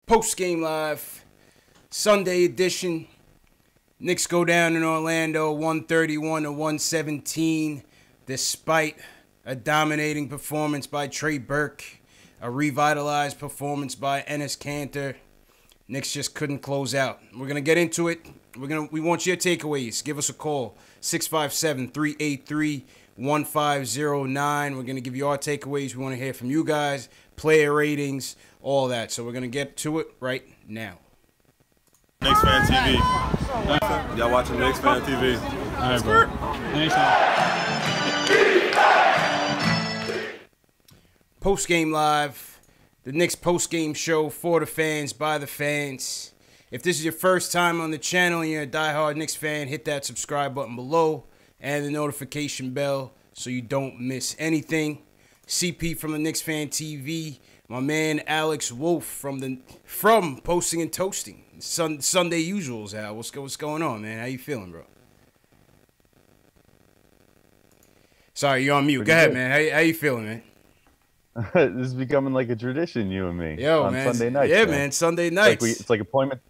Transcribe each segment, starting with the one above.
Post game live, Sunday edition. Knicks go down in Orlando, 131 to 117, despite a dominating performance by Trey Burke, a revitalized performance by Enes Kanter. Knicks just couldn't close out. We're gonna get into it. We want your takeaways. Give us a call, 657-383-1509. We're gonna give you our takeaways. We want to hear from you guys, player ratings, all that. So we're gonna get to it right now. Knicks Fan TV. Y'all watching Knicks Fan TV? All right, bro. Post game live, the Knicks post game show for the fans, by the fans. If this is your first time on the channel and you're a diehard Knicks fan, hit that subscribe button below and the notification bell so you don't miss anything. CP from the Knicks Fan TV, my man Alex Wolf from Posting and Toasting. Sunday usuals, Al. What's going on, man? How you feeling, bro? Sorry, you're on mute. Go ahead, man. How you feeling, man? This is becoming like a tradition, you and me. Yo, on man. Sunday nights. Yeah, man. Sunday nights. It's like appointment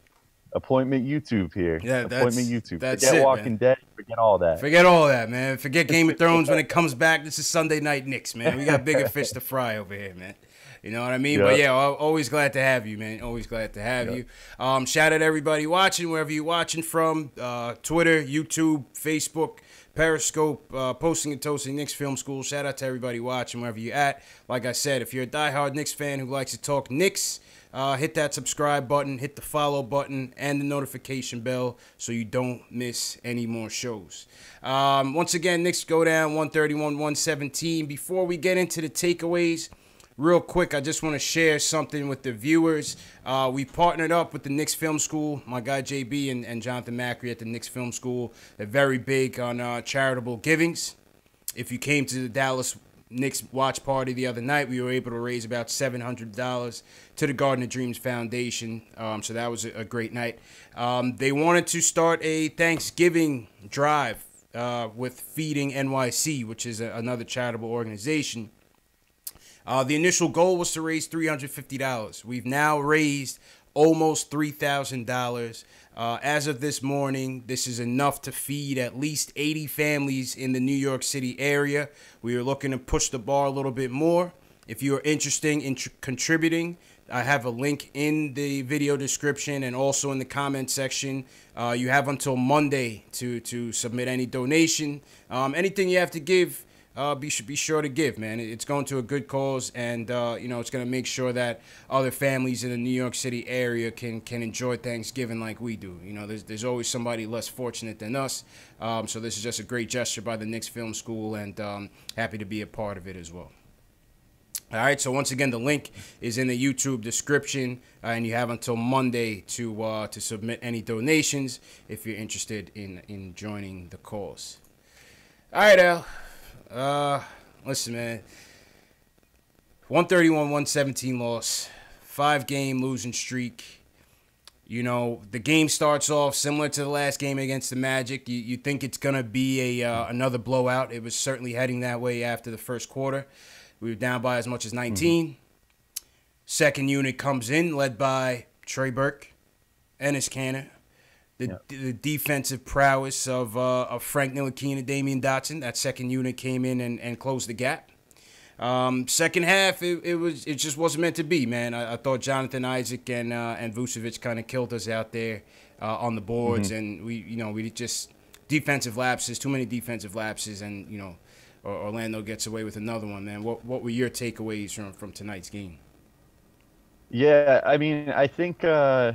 YouTube here. Yeah, appointment YouTube. That's forget it, Walking man. Dead. Forget all that. Forget all that, man. Forget Game of Thrones when it comes back. This is Sunday Night Knicks, man. We got bigger fish to fry over here, man. You know what I mean? Yeah. But yeah, always glad to have you, man. Always glad to have you. Shout out to everybody watching, wherever you're watching from. Twitter, YouTube, Facebook, Periscope, Posting and Toasting, Knicks Film School. Shout out to everybody watching, wherever you're at. Like I said, if you're a diehard Knicks fan who likes to talk Knicks, hit that subscribe button, hit the follow button, and the notification bell so you don't miss any more shows. Once again, Knicks go down 131-117. Before we get into the takeaways, real quick, I just want to share something with the viewers. We partnered up with the Knicks Film School. My guy JB and Jonathan Macri at the Knicks Film School. They're very big on charitable givings. If you came to the Dallas Knicks watch party the other night, we were able to raise about $700 to the Garden of Dreams Foundation. So that was a great night. They wanted to start a Thanksgiving drive with Feeding NYC, which is another charitable organization. The initial goal was to raise $350. We've now raised almost $3,000. As of this morning, this is enough to feed at least 80 families in the New York City area. We are looking to push the bar a little bit more. If you are interested in contributing, I have a link in the video description and also in the comment section. You have until Monday to submit any donation. Anything you have to give, be sure to give, man. It's going to a good cause, and it's going to make sure that other families in the New York City area can enjoy Thanksgiving like we do. You know, there's always somebody less fortunate than us. So this is just a great gesture by the Knicks Film School, and happy to be a part of it as well. All right, so once again, the link is in the YouTube description, and you have until Monday to submit any donations if you're interested in joining the cause. All right, Al. Listen, man. 131-117 loss. 5-game losing streak. You know, the game starts off similar to the last game against the Magic. You think it's going to be another blowout. It was certainly heading that way after the first quarter. We were down by as much as 19. Second unit comes in, led by Trey Burke, Enes Kanter. The defensive prowess of Frank Ntilikina and Damian Dotson. That second unit came in and closed the gap. Second half, it just wasn't meant to be, man. I thought Jonathan Isaac and Vucevic kind of killed us out there on the boards, and we just defensive lapses, too many defensive lapses, and Orlando gets away with another one, man. What were your takeaways from tonight's game? Yeah, I mean, I think a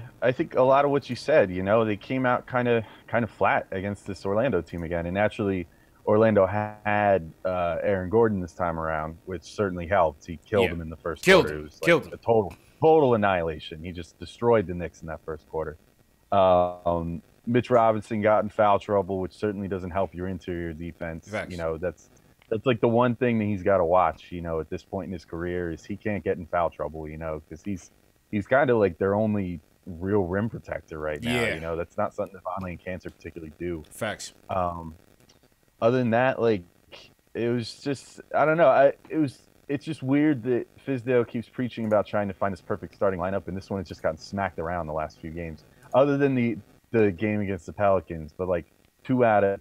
lot of what you said, they came out kind of flat against this Orlando team again, and naturally, Orlando had Aaron Gordon this time around, which certainly helped. He killed him in the first quarter. It was like a total annihilation. He just destroyed the Knicks in that first quarter. Mitch Robinson got in foul trouble, which certainly doesn't help your interior defense. Facts. That's like the one thing that he's got to watch, at this point in his career, is he can't get in foul trouble, because he's kind of like their only real rim protector right now. Yeah. That's not something that Vonleh and Kanter particularly do. Facts. Other than that, like, it was just, I don't know. It it's just weird that Fizdale keeps preaching about trying to find his perfect starting lineup, and this one has just gotten smacked around the last few games. Other than the game against the Pelicans, but like two out of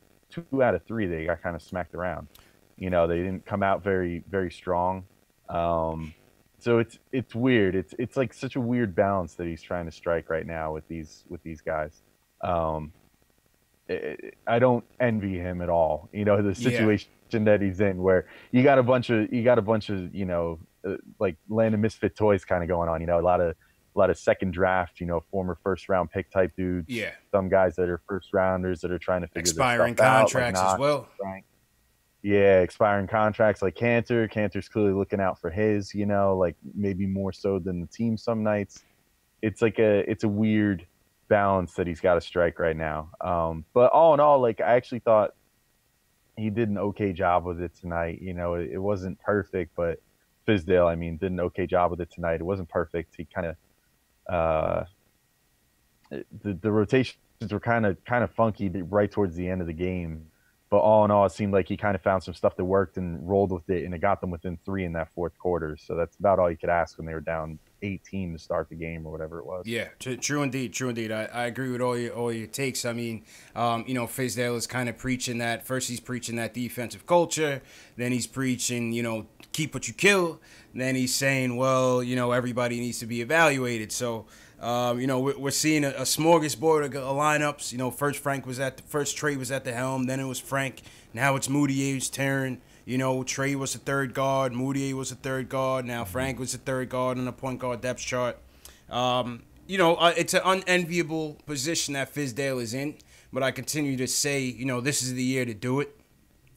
three, they got kind of smacked around. They didn't come out very very strong. So it's weird. It's like such a weird balance that he's trying to strike right now with these guys. I don't envy him at all. The situation that he's in, where you got a bunch of like land of misfit toys kind of going on. A lot of second draft, former first round pick type dudes. Yeah. Some guys that are first rounders that are trying to figure expiring their stuff contracts out, like as well. Frank. Yeah, expiring contracts like Cantor. Cantor's clearly looking out for his, like maybe more so than the team some nights. It's a weird balance that he's got to strike right now. But all in all, like, I actually thought he did an okay job with it tonight. It wasn't perfect, but Fizdale, did an okay job with it tonight. It wasn't perfect. He kind of the rotations were kind of funky right towards the end of the game. But all in all, it seemed like he kind of found some stuff that worked and rolled with it, and it got them within 3 in that fourth quarter. So that's about all you could ask when they were down 18 to start the game or whatever it was. Yeah, true indeed. I agree with all your takes. Fizdale is kind of preaching that. First, he's preaching that defensive culture. Then he's preaching, keep what you kill. Then he's saying, well, everybody needs to be evaluated. So, we're seeing a smorgasbord of lineups. First Trey was at the helm. Then it was Frank. Now it's Moutier's turn. Trey was the third guard. Moutier was the third guard. Now Frank was the third guard on the point guard depth chart. It's an unenviable position that Fizdale is in. But I continue to say, this is the year to do it.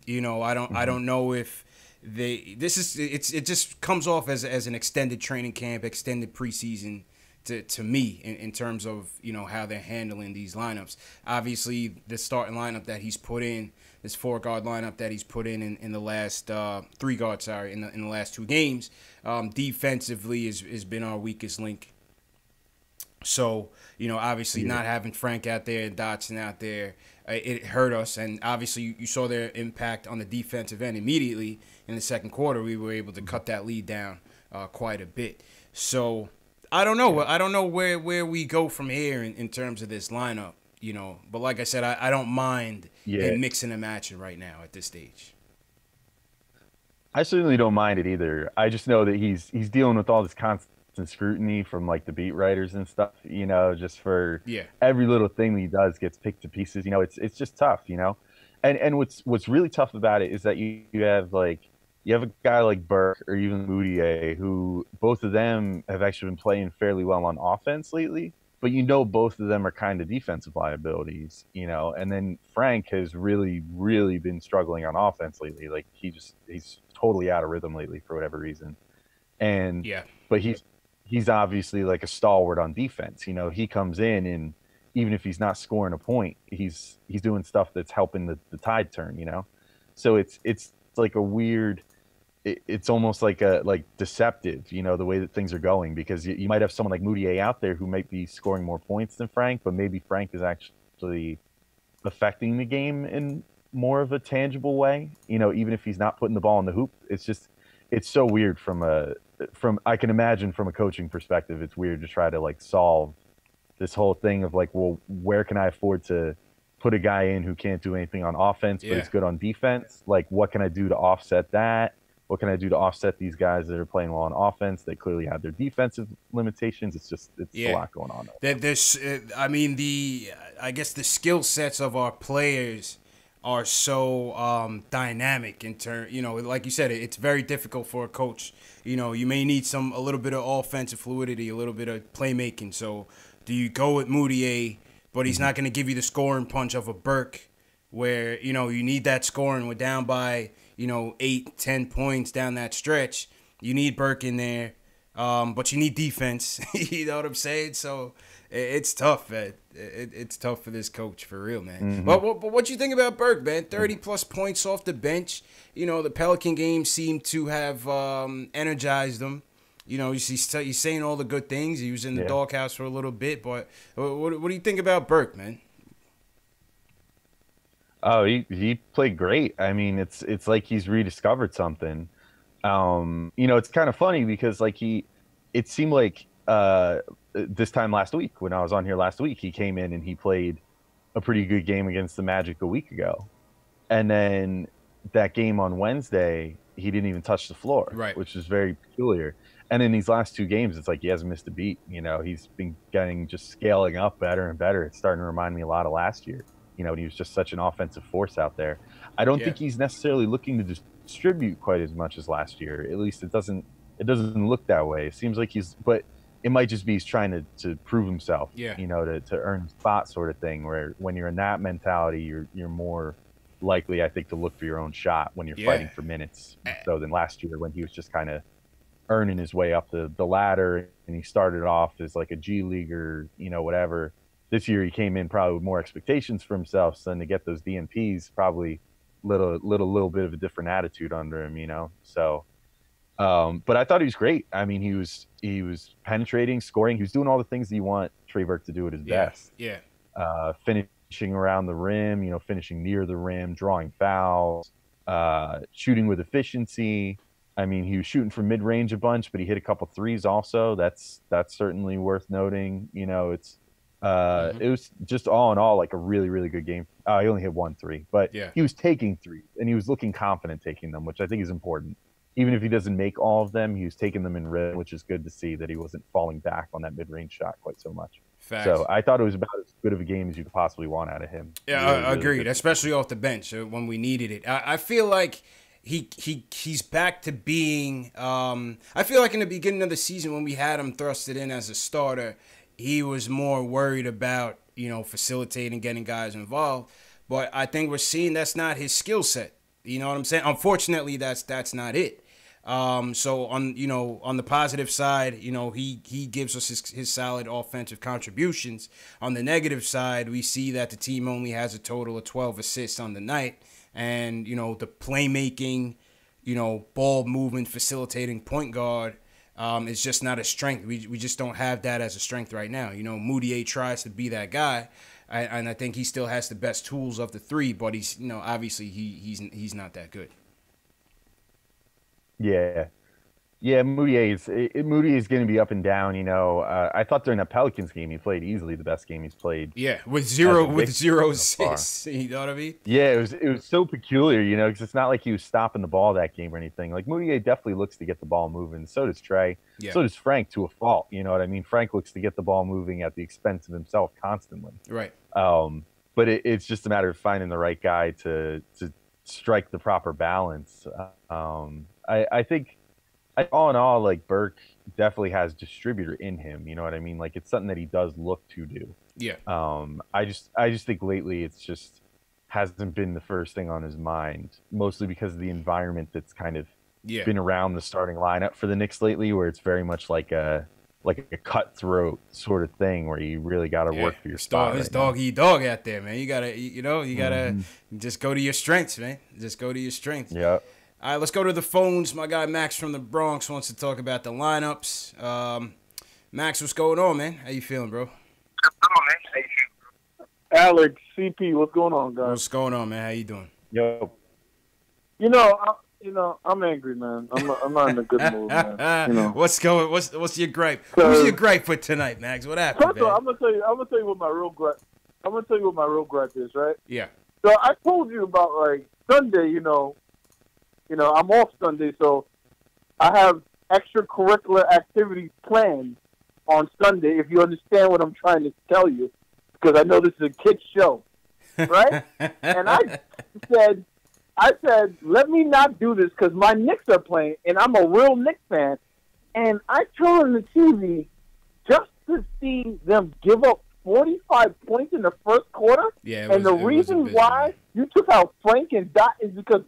I don't know if it just comes off as an extended training camp, extended preseason to me in terms of, how they're handling these lineups. Obviously, the starting lineup that he's put in, this 4-guard lineup that he's put in the last 3-guard, in the last 2 games, defensively has been our weakest link. So, obviously not having Frank out there and Dotson out there, it hurt us. And obviously you saw their impact on the defensive end immediately in the second quarter. We were able to cut that lead down quite a bit. So I don't know. I don't know where we go from here in terms of this lineup, But like I said, I don't mind mixing and matching right now at this stage. I certainly don't mind it either. I just know that he's dealing with all this constant scrutiny from like the beat writers and stuff. Just for every little thing that he does gets picked to pieces. It's just tough. And what's really tough about it is that you have a guy like Burke or even Moutier, who both of them have actually been playing fairly well on offense lately, but both of them are kind of defensive liabilities, and then Frank has really, really been struggling on offense lately. Like he's totally out of rhythm lately for whatever reason. But he's obviously like a stalwart on defense. He comes in and even if he's not scoring a point, he's doing stuff that's helping the tide turn, So it's like a weird, it's almost like deceptive, the way that things are going, because you might have someone like Moutier out there who might be scoring more points than Frank, but maybe Frank is actually affecting the game in more of a tangible way, even if he's not putting the ball in the hoop. It's so weird I can imagine from a coaching perspective, it's weird to try to solve this whole thing of well, where can I afford to put a guy in who can't do anything on offense, but is good on defense? What can I do to offset that? What can I do to offset these guys that are playing well on offense that clearly have their defensive limitations? It's a lot going on. I guess the skill sets of our players are so dynamic in turn. Like you said, it's very difficult for a coach. You may need a little bit of offensive fluidity, a little bit of playmaking. So do you go with Moutier, but he's not going to give you the scoring punch of a Burke, where you need that scoring. We're down by 8-10 points down that stretch. You need Burke in there, but you need defense. You know what I'm saying? So it's tough, man. It's tough for this coach, for real, man. Mm-hmm. But what you think about Burke, man? 30-plus points off the bench. The Pelican game seemed to have energized him. He's saying all the good things. He was in the doghouse for a little bit, but what do you think about Burke, man? Oh, he played great. It's like he's rediscovered something. It's kind of funny because it seemed like this time last week when I was on here last week, he came in and he played a pretty good game against the Magic a week ago, and then that game on Wednesday, he didn't even touch the floor, right? Which is very peculiar. And in these last 2 games, it's like he hasn't missed a beat. He's been just scaling up better and better. It's starting to remind me a lot of last year. He was just such an offensive force out there. I don't think he's necessarily looking to distribute quite as much as last year. At least it doesn't look that way. It seems like but it might just be he's trying to prove himself, to earn a spot sort of thing, where when you're in that mentality, you're more likely, I think, to look for your own shot when you're fighting for minutes. So than last year when he was just kind of earning his way up the ladder, and he started off as like a G leaguer, whatever. This year he came in probably with more expectations for himself, so then to get those DNPs, probably little bit of a different attitude under him, So, but I thought he was great. I mean, he was penetrating, scoring. He was doing all the things that you want Trey Burke to do at his best. Yeah. Finishing around the rim, finishing near the rim, drawing fouls, shooting with efficiency. I mean, he was shooting from mid-range a bunch, but he hit a couple threes also. That's certainly worth noting. It was just all in all like a really, really good game. He only hit 1 3, but he was taking threes, and he was looking confident taking them, which I think is important. Even if he doesn't make all of them, he was taking them in rhythm, which is good to see that he wasn't falling back on that mid-range shot quite so much. Facts. So I thought it was about as good of a game as you could possibly want out of him. Yeah, really, agreed, really especially off the bench when we needed it. I feel like he's back to being I feel like in the beginning of the season when we had him thrusted in as a starter, he was more worried about, facilitating, getting guys involved. But I think we're seeing that's not his skill set. You know what I'm saying? Unfortunately, that's not it. So on the positive side, he gives us his solid offensive contributions. On the negative side, we see that the team only has a total of 12 assists on the night. And, the playmaking, ball movement, facilitating point guard is just not a strength. We just don't have that as a strength right now. Moutier tries to be that guy, and I think he still has the best tools of the three, but he's, obviously he's not that good. Yeah, Moutier is going to be up and down. I thought during the Pelicans game he played easily the best game he's played. Yeah, with zero assists. You know what I mean? Yeah, it was so peculiar, because it's not like he was stopping the ball that game or anything. Like Moutier definitely looks to get the ball moving. So does Trey. Yeah. So does Frank to a fault. You know what I mean? Frank looks to get the ball moving at the expense of himself constantly. Right. But it's just a matter of finding the right guy to strike the proper balance. I think, all in all, like Burke definitely has distributor in him. You know what I mean? Like it's something that he does look to do. Yeah. I just think lately it's just hasn't been the first thing on his mind, mostly because of the environment that's kind of been around the starting lineup for the Knicks lately, where it's very much like a cutthroat sort of thing where you really got to work for your spot. It's dog eat dog out there, man. You gotta just go to your strengths, man. Just go to your strengths. Yeah. All right, let's go to the phones. My guy Max from the Bronx wants to talk about the lineups. Max, what's going on, man? How you feeling, bro? Alex, CP, what's going on, guys? What's going on, man? How you doing? Yo. I'm angry, man. I'm not in a good mood, man. What's your gripe? Who's your gripe for tonight, Max? What happened? First of all, I'm gonna tell you what my real gripe. I'm gonna tell you what my real gripe is, right? Yeah. So I told you about like Sunday, I'm off Sunday, so I have extracurricular activities planned on Sunday, if you understand what I'm trying to tell you, because I know this is a kid's show, right? And I said, let me not do this because my Knicks are playing, and I'm a real Knicks fan, and I turn on the TV just to see them give up 45 points in the first quarter, and the reason why you took out Frank and Dot is because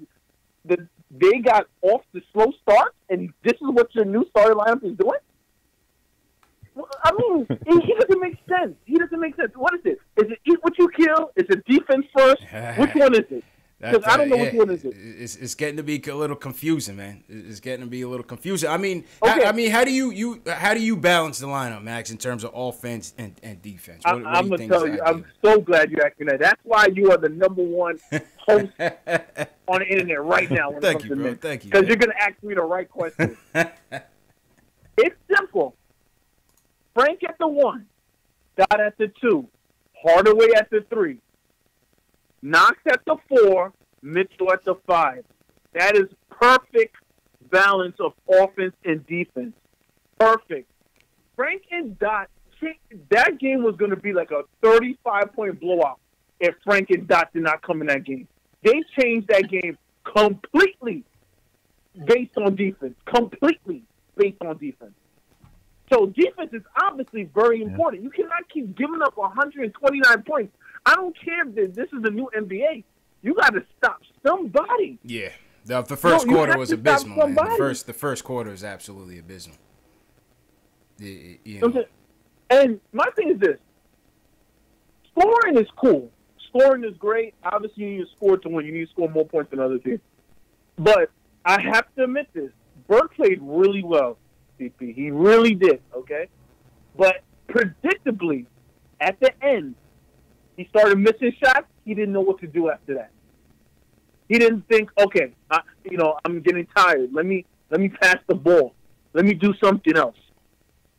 they got off the slow start, and this is what your new starting lineup is doing? Well, I mean, he doesn't make sense. What is it? Is it eat what you kill? Is it defense first? Which one is it? Because I don't know which one is it. It's getting to be a little confusing, man. It's getting to be a little confusing. I mean, Okay. how do you balance the lineup, Max, in terms of offense and defense? What do I'm you gonna think tell is you, ideal? I'm so glad you asked me that. That's why you are the number one host on the internet right now when it Thank comes you, to bro. Knicks. Thank you. Because you're gonna ask me the right question. It's simple. Frank at the 1, Dot at the 2, Hardaway at the 3, Knox at the 4, Mitchell at the 5. That is perfect balance of offense and defense. Perfect. Frank and Dot, that game was going to be like a 35-point blowout if Frank and Dot did not come in that game. They changed that game completely based on defense. Completely based on defense. So defense is obviously very important. You cannot keep giving up 129 points. I don't care if this is the new NBA. You got to stop somebody. Yeah, the first you quarter have was to abysmal. stop Man. somebody. The first quarter is absolutely abysmal. You You know know. what I'm saying? And my thing is this. Scoring is cool. Scoring is great. Obviously, you need to score to win. You need to score more points than other teams. But I have to admit this. Burke played really well, CP. He really did, okay? But predictably, at the end, he started missing shots. He didn't know what to do after that. He didn't think, okay, I'm getting tired. Let me pass the ball. Let me do something else.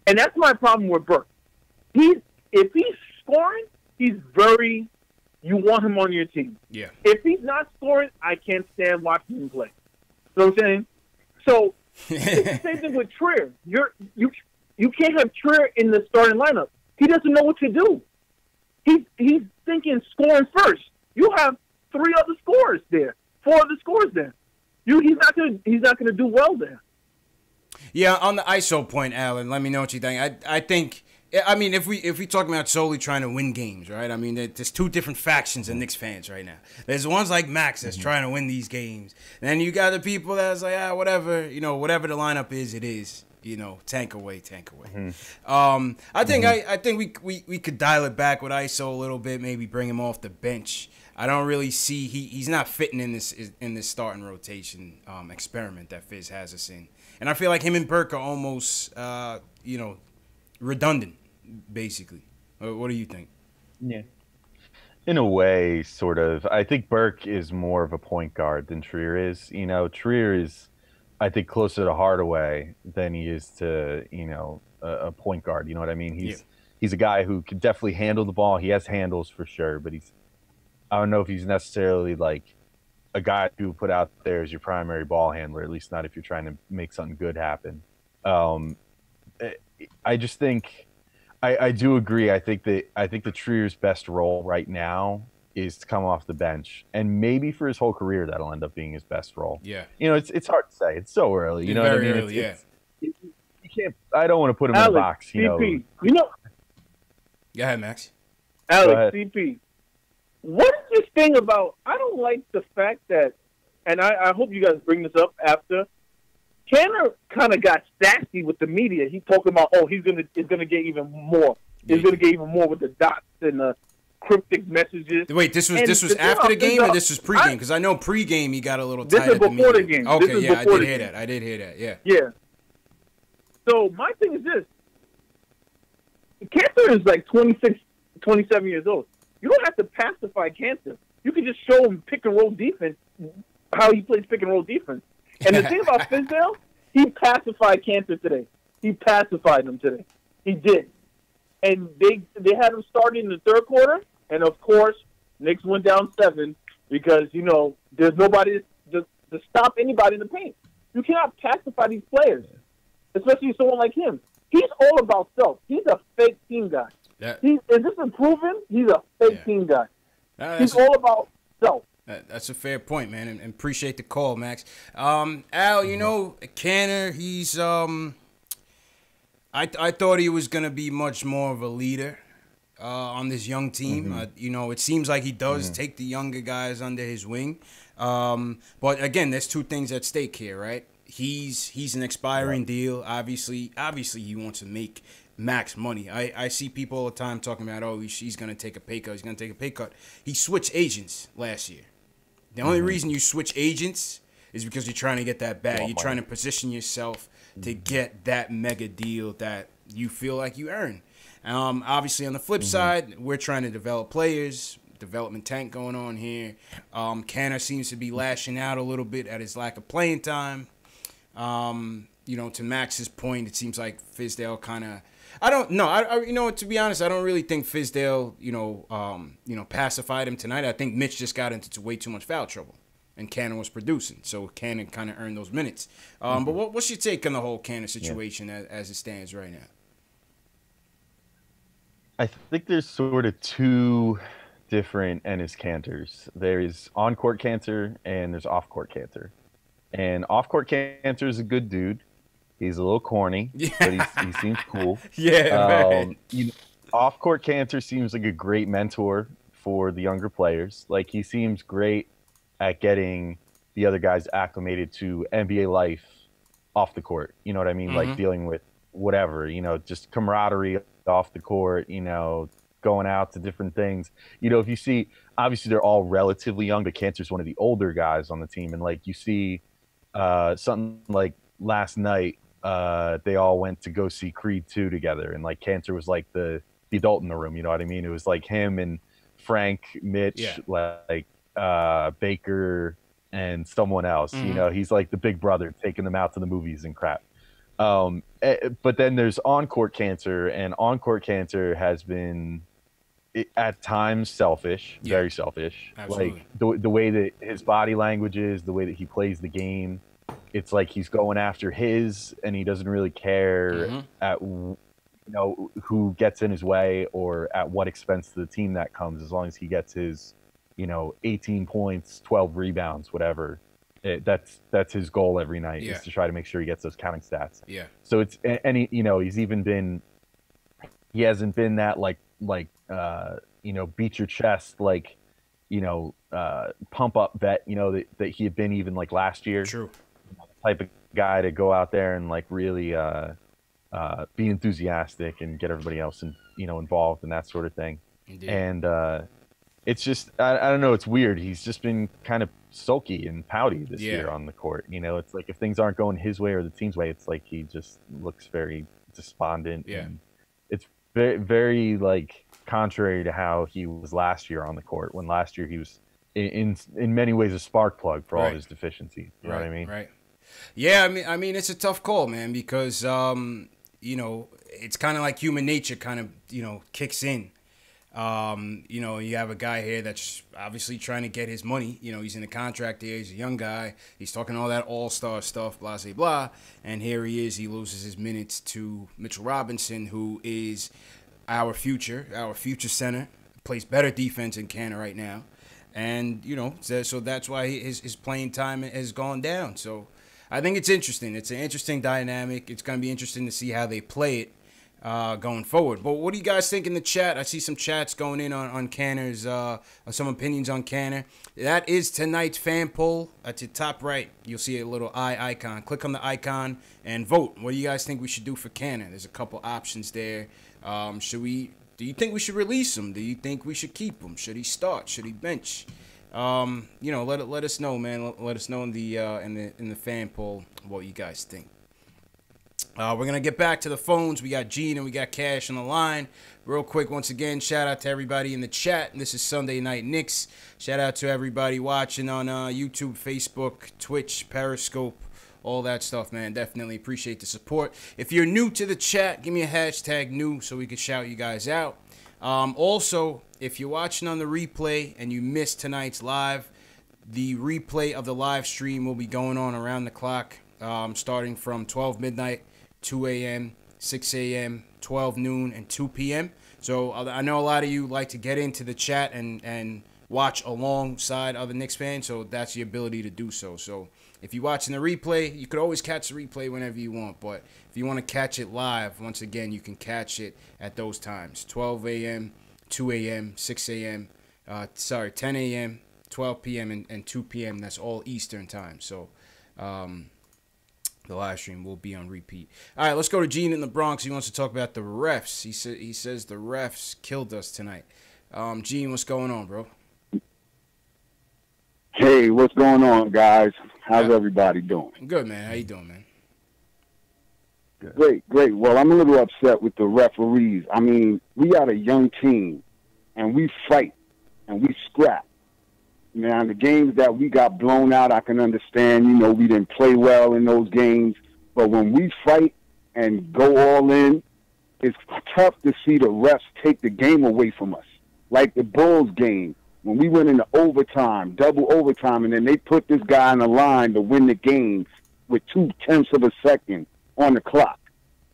And that's my problem with Burke. If he's scoring, he's very. You want him on your team. Yeah. If he's not scoring, I can't stand watching him play. You know what I'm saying? So it's the same thing with Trier. You can't have Trier in the starting lineup. He doesn't know what to do. He's thinking scoring first. You have 3 other scorers there, 4 other scorers there. He's not gonna do well there. Yeah, on the ISO point, Alan, let me know what you think. I think, I mean, if we talking about solely trying to win games, right? I mean, there's 2 different factions of Knicks fans right now. There's ones like Max that's trying to win these games. And then you got the people that's like, whatever, whatever the lineup is, it is. Tank away. I think we could dial it back with ISO a little bit, maybe bring him off the bench. I don't really see he's not fitting in this starting rotation experiment that Fizz has us in. And I feel like him and Burke are almost redundant, basically. What do you think? Yeah. In a way, sort of. I think Burke is more of a point guard than Trier is. Trier is, I think, closer to Hardaway than he is to, a point guard. You know what I mean? He's a guy who can definitely handle the ball. He has handles for sure, but I don't know if he's necessarily like a guy who put out there as your primary ball handler, at least not if you're trying to make something good happen. I just think I do agree. I think the Trier's best role right now is to come off the bench, and maybe for his whole career that'll end up being his best role. Yeah, it's hard to say. It's so early. You know what I mean? Early, you can't. I don't want to put him in a box. CP, Go ahead, Max. Alex, CP. What is this thing about? I don't like the fact that, and I hope you guys bring this up after. Tanner kind of got sassy with the media. He's talking about, it's gonna get even more. It's gonna get even more with the dots and the cryptic messages. Wait, this was after the game or this was pregame? Because I know pregame he got a little tight. This is before the game. Okay, yeah, I did hear that. Yeah. Yeah. So my thing is this: Cantor is like 26, 27 years old. You don't have to pacify Cantor. You can just show him pick and roll defense, how he plays pick and roll defense. And the thing about Fizdale, he pacified Cantor today. He pacified him today. He did. And they had him starting in the third quarter, and of course, Knicks went down 7 because, there's nobody to stop anybody in the paint. You cannot pacify these players, especially someone like him. He's all about self. He's a fake team guy. Is this improving? He's a fake team guy. He's all about self. That's a fair point, man, and appreciate the call, Max. Al, Cantor, he's I thought he was gonna be much more of a leader on this young team. It seems like he does take the younger guys under his wing. But again, there's 2 things at stake here, right? He's an expiring deal. Obviously, he wants to make max money. I see people all the time talking about, he's going to take a pay cut. He's going to take a pay cut. He switched agents last year. The only reason you switch agents is because you're trying to get that bag. You're money. trying to position yourself to get that mega deal that you feel like you earn. Obviously, on the flip side, we're trying to develop players. Development tank going on here. Canner seems to be lashing out a little bit at his lack of playing time. To Max's point, it seems like Fizdale kind of. I don't know. To be honest, I don't really think Fizdale, pacified him tonight. I think Mitch just got into way too much foul trouble, and Cannon was producing, so Cannon kind of earned those minutes. But what's your take on the whole Cannon situation as it stands right now? I think there's sort of two different Ennis Cantors. There's on-court Cantor and there's off-court Cantor. And off-court Cantor is a good dude. He's a little corny, but he seems cool. Off-court Cantor seems like a great mentor for the younger players. Like, he seems great at getting the other guys acclimated to NBA life off the court. You know what I mean? Like, dealing with whatever, just camaraderie off the court, going out to different things. If you see, obviously they're all relatively young, but Cantor's one of the older guys on the team. And like, you see something like last night, they all went to go see Creed 2 together. And like, Cantor was like the adult in the room. You know what I mean? It was like him and Frank, Mitch, like Baker and someone else. He's like the big brother taking them out to the movies and crap. But then there's on-court Cantor, and on-court Cantor has been at times selfish, very selfish. Absolutely. Like the way that his body language is, the way that he plays the game, it's like he's going after his, and he doesn't really care at who gets in his way or at what expense to the team that comes, as long as he gets his 18 points, 12 rebounds, whatever. That's his goal every night, is to try to make sure he gets those counting stats. So it's, and he hasn't been that like beat your chest, like, pump up vet, that he had been even like last year. True. Type of guy to go out there and like really be enthusiastic and get everybody else involved and that sort of thing. Indeed. And it's just, I don't know, it's weird. He's just been kind of sulky and pouty this year on the court. It's like if things aren't going his way or the team's way, it's like he just looks very despondent. And it's very, very like contrary to how he was last year on the court, when last year he was in many ways a spark plug for all his deficiencies. You know what I mean? Right. Yeah, I mean, it's a tough call, man, because it's kind of like human nature kind of kicks in. You have a guy here that's obviously trying to get his money. He's in a contract here. He's a young guy. He's talking all that all-star stuff, blah, blah, blah. And here he is. He loses his minutes to Mitchell Robinson, who is our future center, plays better defense than Cannon right now. And, so that's why his playing time has gone down. So I think it's interesting. It's an interesting dynamic. It's going to be interesting to see how they play it going forward. But what do you guys think in the chat? I see some chats going in on Canner's, some opinions on Canner. That is tonight's fan poll. At the top right, you'll see a little eye icon. Click on the icon and vote. What do you guys think we should do for Canner? There's a couple options there. Do you think we should release him? Do you think we should keep him? Should he start? Should he bench? Let us know, man. Let us know in the fan poll what you guys think. We're going to get back to the phones. We got Gene and we got Cash on the line. Real quick, once again, shout out to everybody in the chat. This is Sunday Night Knicks. Shout out to everybody watching on YouTube, Facebook, Twitch, Periscope, all that stuff, man. Definitely appreciate the support. If you're new to the chat, give me a hashtag new so we can shout you guys out. Also, if you're watching on the replay and you missed tonight's live, the replay of the live stream will be going on around the clock, starting from 12 midnight, 2 a.m., 6 a.m., 12 noon, and 2 p.m. So I know a lot of you like to get into the chat and watch alongside other Knicks fans, so that's your ability to do so. So if you're watching the replay, you could always catch the replay whenever you want, but if you want to catch it live, once again, you can catch it at those times, 12 a.m., 2 a.m., 6 a.m., 10 a.m., 12 p.m., and 2 p.m. That's all Eastern time. So the live stream will be on repeat. All right, let's go to Gene in the Bronx. He wants to talk about the refs. He says the refs killed us tonight. Gene, what's going on, bro? Hey, Hey, what's going on, guys? How's everybody doing? Good, man. How you doing, man? Great, great. Well, I'm a little upset with the referees. I mean, we got a young team, and we fight, and we scrap. Now, the games that we got blown out, I can understand, you know, we didn't play well in those games. But when we fight and go all in, it's tough to see the refs take the game away from us. Like the Bulls game, when we went into overtime, double overtime, and then they put this guy on the line to win the game with 0.2 of a second on the clock.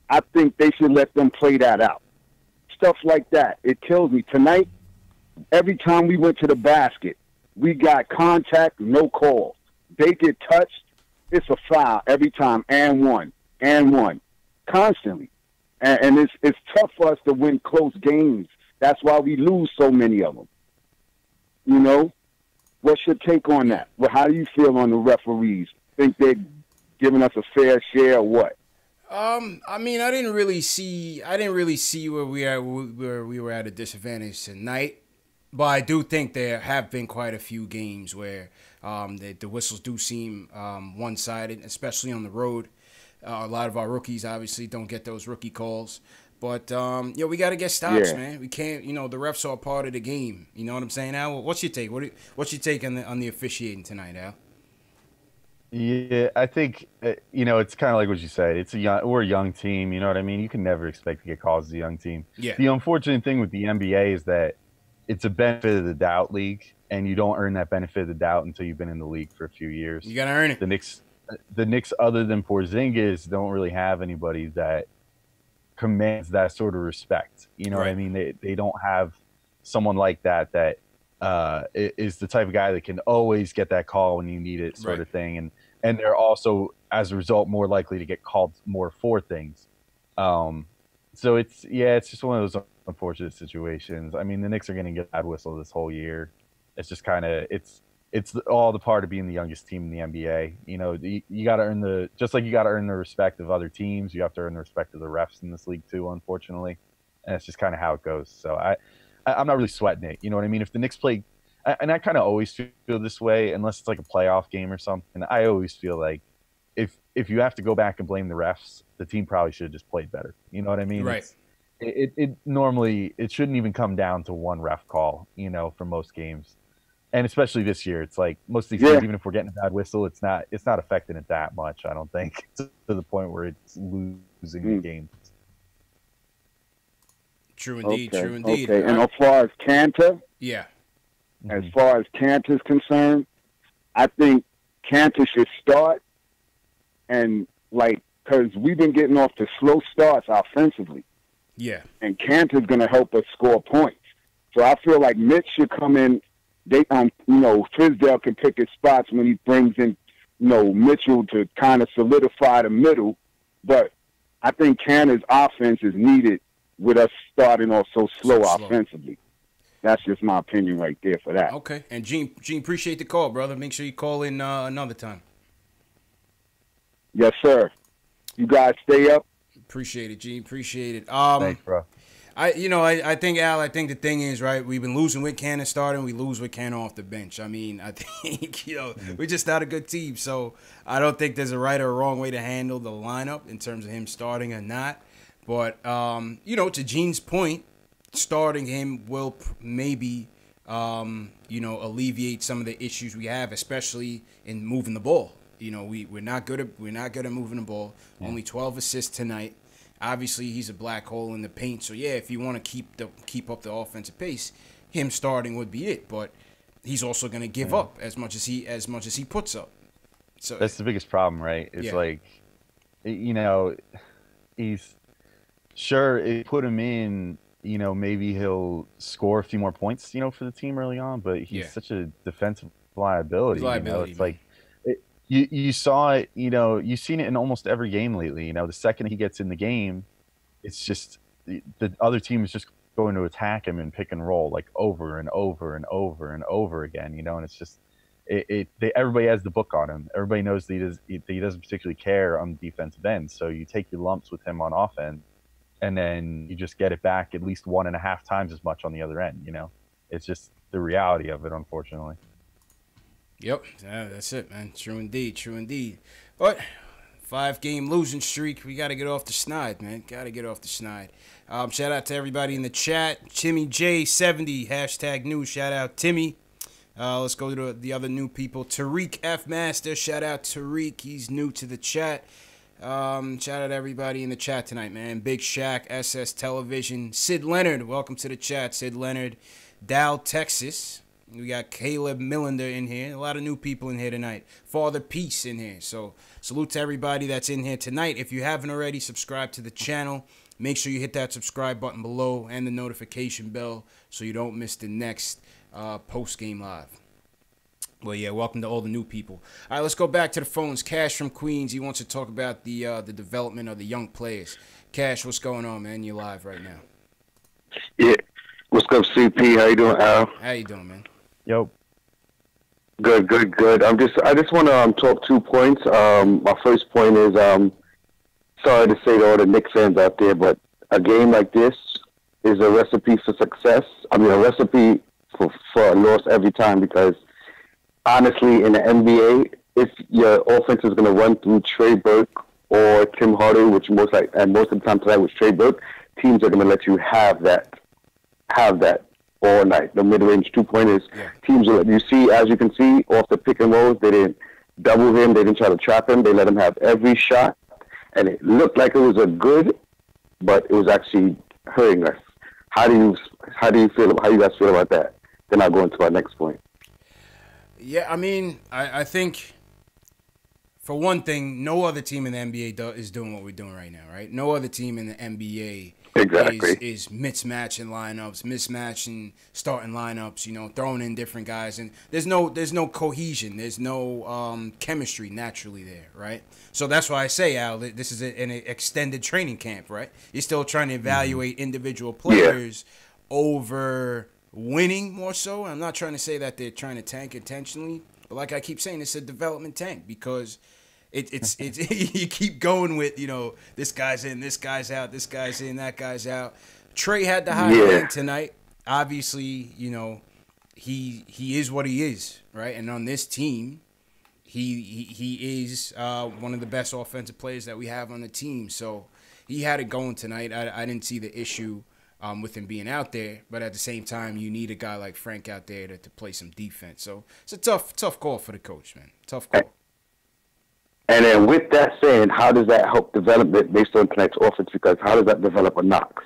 I think they should let them play that out. Stuff like that. It kills me. Tonight, every time we went to the basket, we got contact, no call. They get touched, it's a foul every time, and one, constantly. And it's tough for us to win close games. That's why we lose so many of them. You know? What's your take on that? Well, how do you feel on the referees? Think they're giving us a fair share or what? I mean, I didn't really see where we were at a disadvantage tonight. But I do think there have been quite a few games where the whistles do seem one-sided, especially on the road. A lot of our rookies obviously don't get those rookie calls. But, we got to get stops, man. We can't, the refs are a part of the game. You know what I'm saying, Al? What's your take? What's your take on the officiating tonight, Al? Yeah, I think, it's kind of like what you said. We're a young team, you know what I mean? You can never expect to get calls as a young team. Yeah. The unfortunate thing with the NBA is that it's a benefit of the doubt league, and you don't earn that benefit of the doubt until you've been in the league for a few years. You got to earn it. The Knicks, other than Porzingis, don't really have anybody that commands that sort of respect. You know what I mean? They don't have someone like that is the type of guy that can always get that call when you need it, sort of thing. And they're also, as a result, more likely to get called more for things. So it's just one of those unfortunate situations. I mean, the Knicks are going to get bad whistle this whole year. It's just kind of it's all the part of being the youngest team in the NBA. You got to earn just like you got to earn the respect of other teams. You have to earn the respect of the refs in this league too, unfortunately. And it's just kind of how it goes. So I'm not really sweating it. You know what I mean? If the Knicks play, and I kind of always feel this way, unless it's like a playoff game or something. I always feel like if you have to go back and blame the refs, the team probably should have just played better. You know what I mean? Right. It normally shouldn't even come down to one ref call, for most games. And especially this year, it's like most of these games, even if we're getting a bad whistle, it's not affecting it that much, I don't think, to the point where it's losing the game. True indeed, true indeed. Okay, and as far as Cantor, as far as Cantor's concerned, I think Cantor should start, and because we've been getting off to slow starts offensively. Yeah. And Cantor's going to help us score points. So I feel like Mitch should come in. Trisdale can pick his spots when he brings in, Mitchell to kind of solidify the middle. But I think Cantor's offense is needed with us starting off so slow offensively. That's just my opinion right there for that. Okay. And Gene, appreciate the call, brother. Make sure you call in another time. Yes, sir. You guys stay up. Appreciate it, Gene. Appreciate it. Thanks, bro. I think, Al, the thing is, right, we've been losing with Cannon starting. We lose with Cannon off the bench. I mean, I think, we're just not a good team. So I don't think there's a right or a wrong way to handle the lineup in terms of him starting or not. But, to Gene's point, starting him will maybe, alleviate some of the issues we have, especially in moving the ball. We're not good at moving the ball. Yeah. Only 12 assists tonight. Obviously, he's a black hole in the paint. So yeah, if you want to keep up the offensive pace, him starting would be it. But he's also going to give up as much as he puts up. So that's the biggest problem, right? It's he's sure it put him in. Maybe he'll score a few more points, for the team early on. But he's such a defensive liability. It's like. You saw it, you've seen it in almost every game lately. The second he gets in the game, it's just the other team is just going to attack him and pick and roll like over and over and over and over again, and it's just everybody has the book on him. Everybody knows that he doesn't particularly care on the defensive end. So you take your lumps with him on offense, and then you just get it back at least 1.5 times as much on the other end. It's just the reality of it, unfortunately. Yep, yeah, that's it, man. True indeed, true indeed. But 5-game losing streak. We got to get off the snide, man. Got to get off the snide. Shout out to everybody in the chat. Timmy J70 #news. Shout out Timmy. Let's go to the other new people. Tariq F Master. Shout out Tariq. He's new to the chat. Shout out everybody in the chat tonight, man. Big Shaq, SS Television, Sid Leonard. Welcome to the chat, Sid Leonard. Dow, Texas. We got Caleb Millender in here. A lot of new people in here tonight. Father Peace in here. So salute to everybody that's in here tonight. If you haven't already, subscribe to the channel. Make sure you hit that subscribe button below and the notification bell so you don't miss the next post-game live. Well, yeah, welcome to all the new people. All right, let's go back to the phones. Cash from Queens. He wants to talk about the development of the young players. Cash, what's going on, man? You're live right now. Yeah. What's up, CP? How you doing, Al? How you doing, man? Yo. Good. I just want to talk 2 points. My first point is, sorry to say to all the Knicks fans out there, but a game like this is a recipe for success. I mean, a recipe for a loss every time, because honestly, in the NBA, if your offense is going to run through Trey Burke or Tim Hardaway, which most of the time tonight was Trey Burke, teams are going to let you have that all night. The mid-range 2-pointers, teams will let you see, as you can see, off the pick and rolls, they didn't double him, they didn't try to trap him, they let him have every shot, and it looked like it was a good, but it was actually hurting us. How do you guys feel about that? Then I'll go into our next point. Yeah, I mean, I think, for one thing, no other team in the NBA is doing what we're doing right now, right? No other team in the NBA is mismatching lineups, mismatching starting lineups, throwing in different guys. And there's no cohesion. There's no chemistry naturally there, right? So that's why I say, Al, this is an extended training camp, right? You're still trying to evaluate individual players over winning more so. I'm not trying to say that they're trying to tank intentionally, but like I keep saying, it's a development tank, because it's you keep going with, this guy's in, this guy's out, this guy's in, that guy's out. Trey had the high hand tonight. Obviously, he is what he is, right? And on this team, he is one of the best offensive players that we have on the team. So he had it going tonight. I didn't see the issue with him being out there, but at the same time, you need a guy like Frank out there to play some defense. So it's a tough call for the coach, man. Tough call. And then with that saying, how does that help development based on tonight's offense? Because how does that develop a Knox?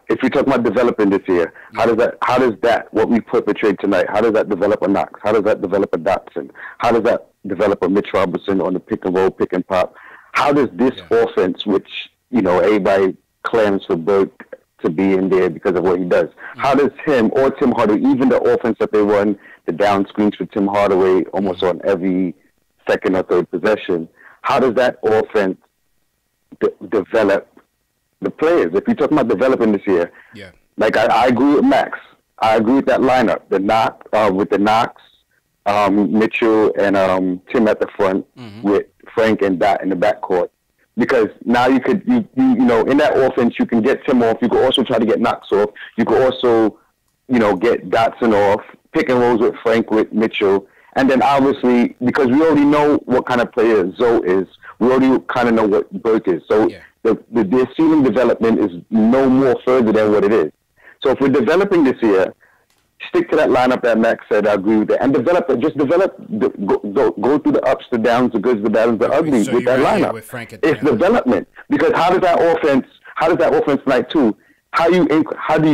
If you're talking about developing this year, how does that what we perpetrate tonight, how does that develop a Knox? How does that develop a Dotson? How does that develop a Mitch Robertson on the pick and roll, pick and pop? How does this offense, which, everybody clams for Burke to be in there because of what he does, how does him or Tim Hardaway, even the offense that they run, the down screens for Tim Hardaway almost on every second or third possession, how does that offense develop the players? If you're talking about developing this year, like I agree with Max. I agree with that lineup. With the Knox, Mitchell, and Tim at the front, with Frank and Dot in the backcourt. Because now you could, in that offense, you can get Tim off. You could also try to get Knox off. You could also, get Dotson off, pick and rolls with Frank, with Mitchell. And then obviously, because we already know what kind of player Zoe is, we already kind of know what Burke is. So the ceiling development is no more further than what it is. So if we're developing this year, stick to that lineup that Max said. I agree with that. And go through the ups, the downs, the goods, the bads, the uglies with that lineup. It's development. Because how does that offense tonight too? How do you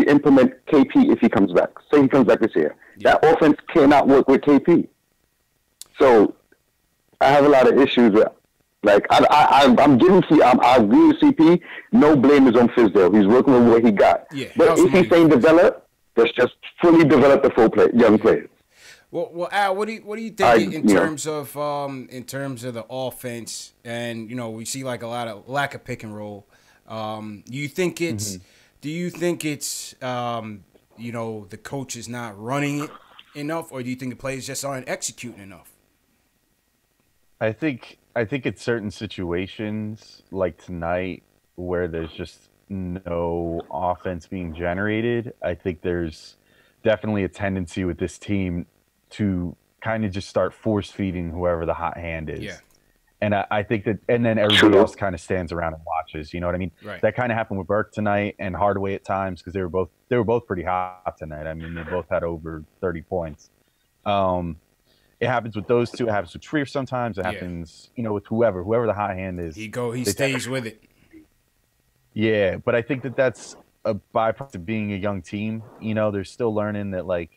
implement KP if he comes back? Say he comes back this year. That offense cannot work with KP. So I have a lot of issues with, I agree with CP. No blame is on Fizdale. He's working with what he got. But if he's saying develop, let's just fully develop the young players. Well, Al, what do you think in terms of the offense? And we see like a lot of lack of pick and roll. Do you think it's the coach is not running it enough, or do you think the players just aren't executing enough? I think it's certain situations like tonight where there's just no offense being generated. I think there's definitely a tendency with this team to kind of just start force feeding whoever the hot hand is. Yeah. And I think that, and then everybody else kind of stands around and watches. You know what I mean? Right. That kind of happened with Burke tonight and Hardaway at times because they were both pretty hot tonight. I mean, they both had over 30 points. It happens with those two. It happens with Trier sometimes. It happens, with whoever the hot hand is. He stays with it. Yeah, but I think that that's a byproduct of being a young team. They're still learning that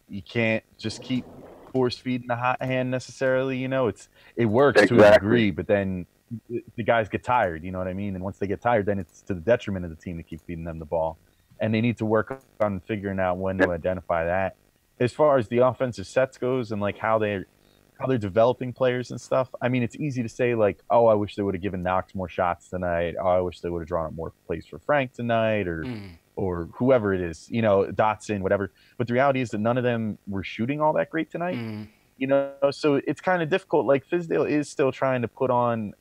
you can't just keep force feeding the hot hand necessarily. It works to a degree, but then the guys get tired. You know what I mean? And once they get tired, then it's to the detriment of the team to keep feeding them the ball, and they need to work on figuring out when to identify that. As far as the offensive sets goes and how they're developing players and stuff, I mean, it's easy to say oh, I wish they would have given Knox more shots tonight. Oh, I wish they would have drawn up more plays for Frank tonight, or whoever it is, Dotson, whatever. But the reality is that none of them were shooting all that great tonight. So it's kind of difficult. Fizdale is still trying to put on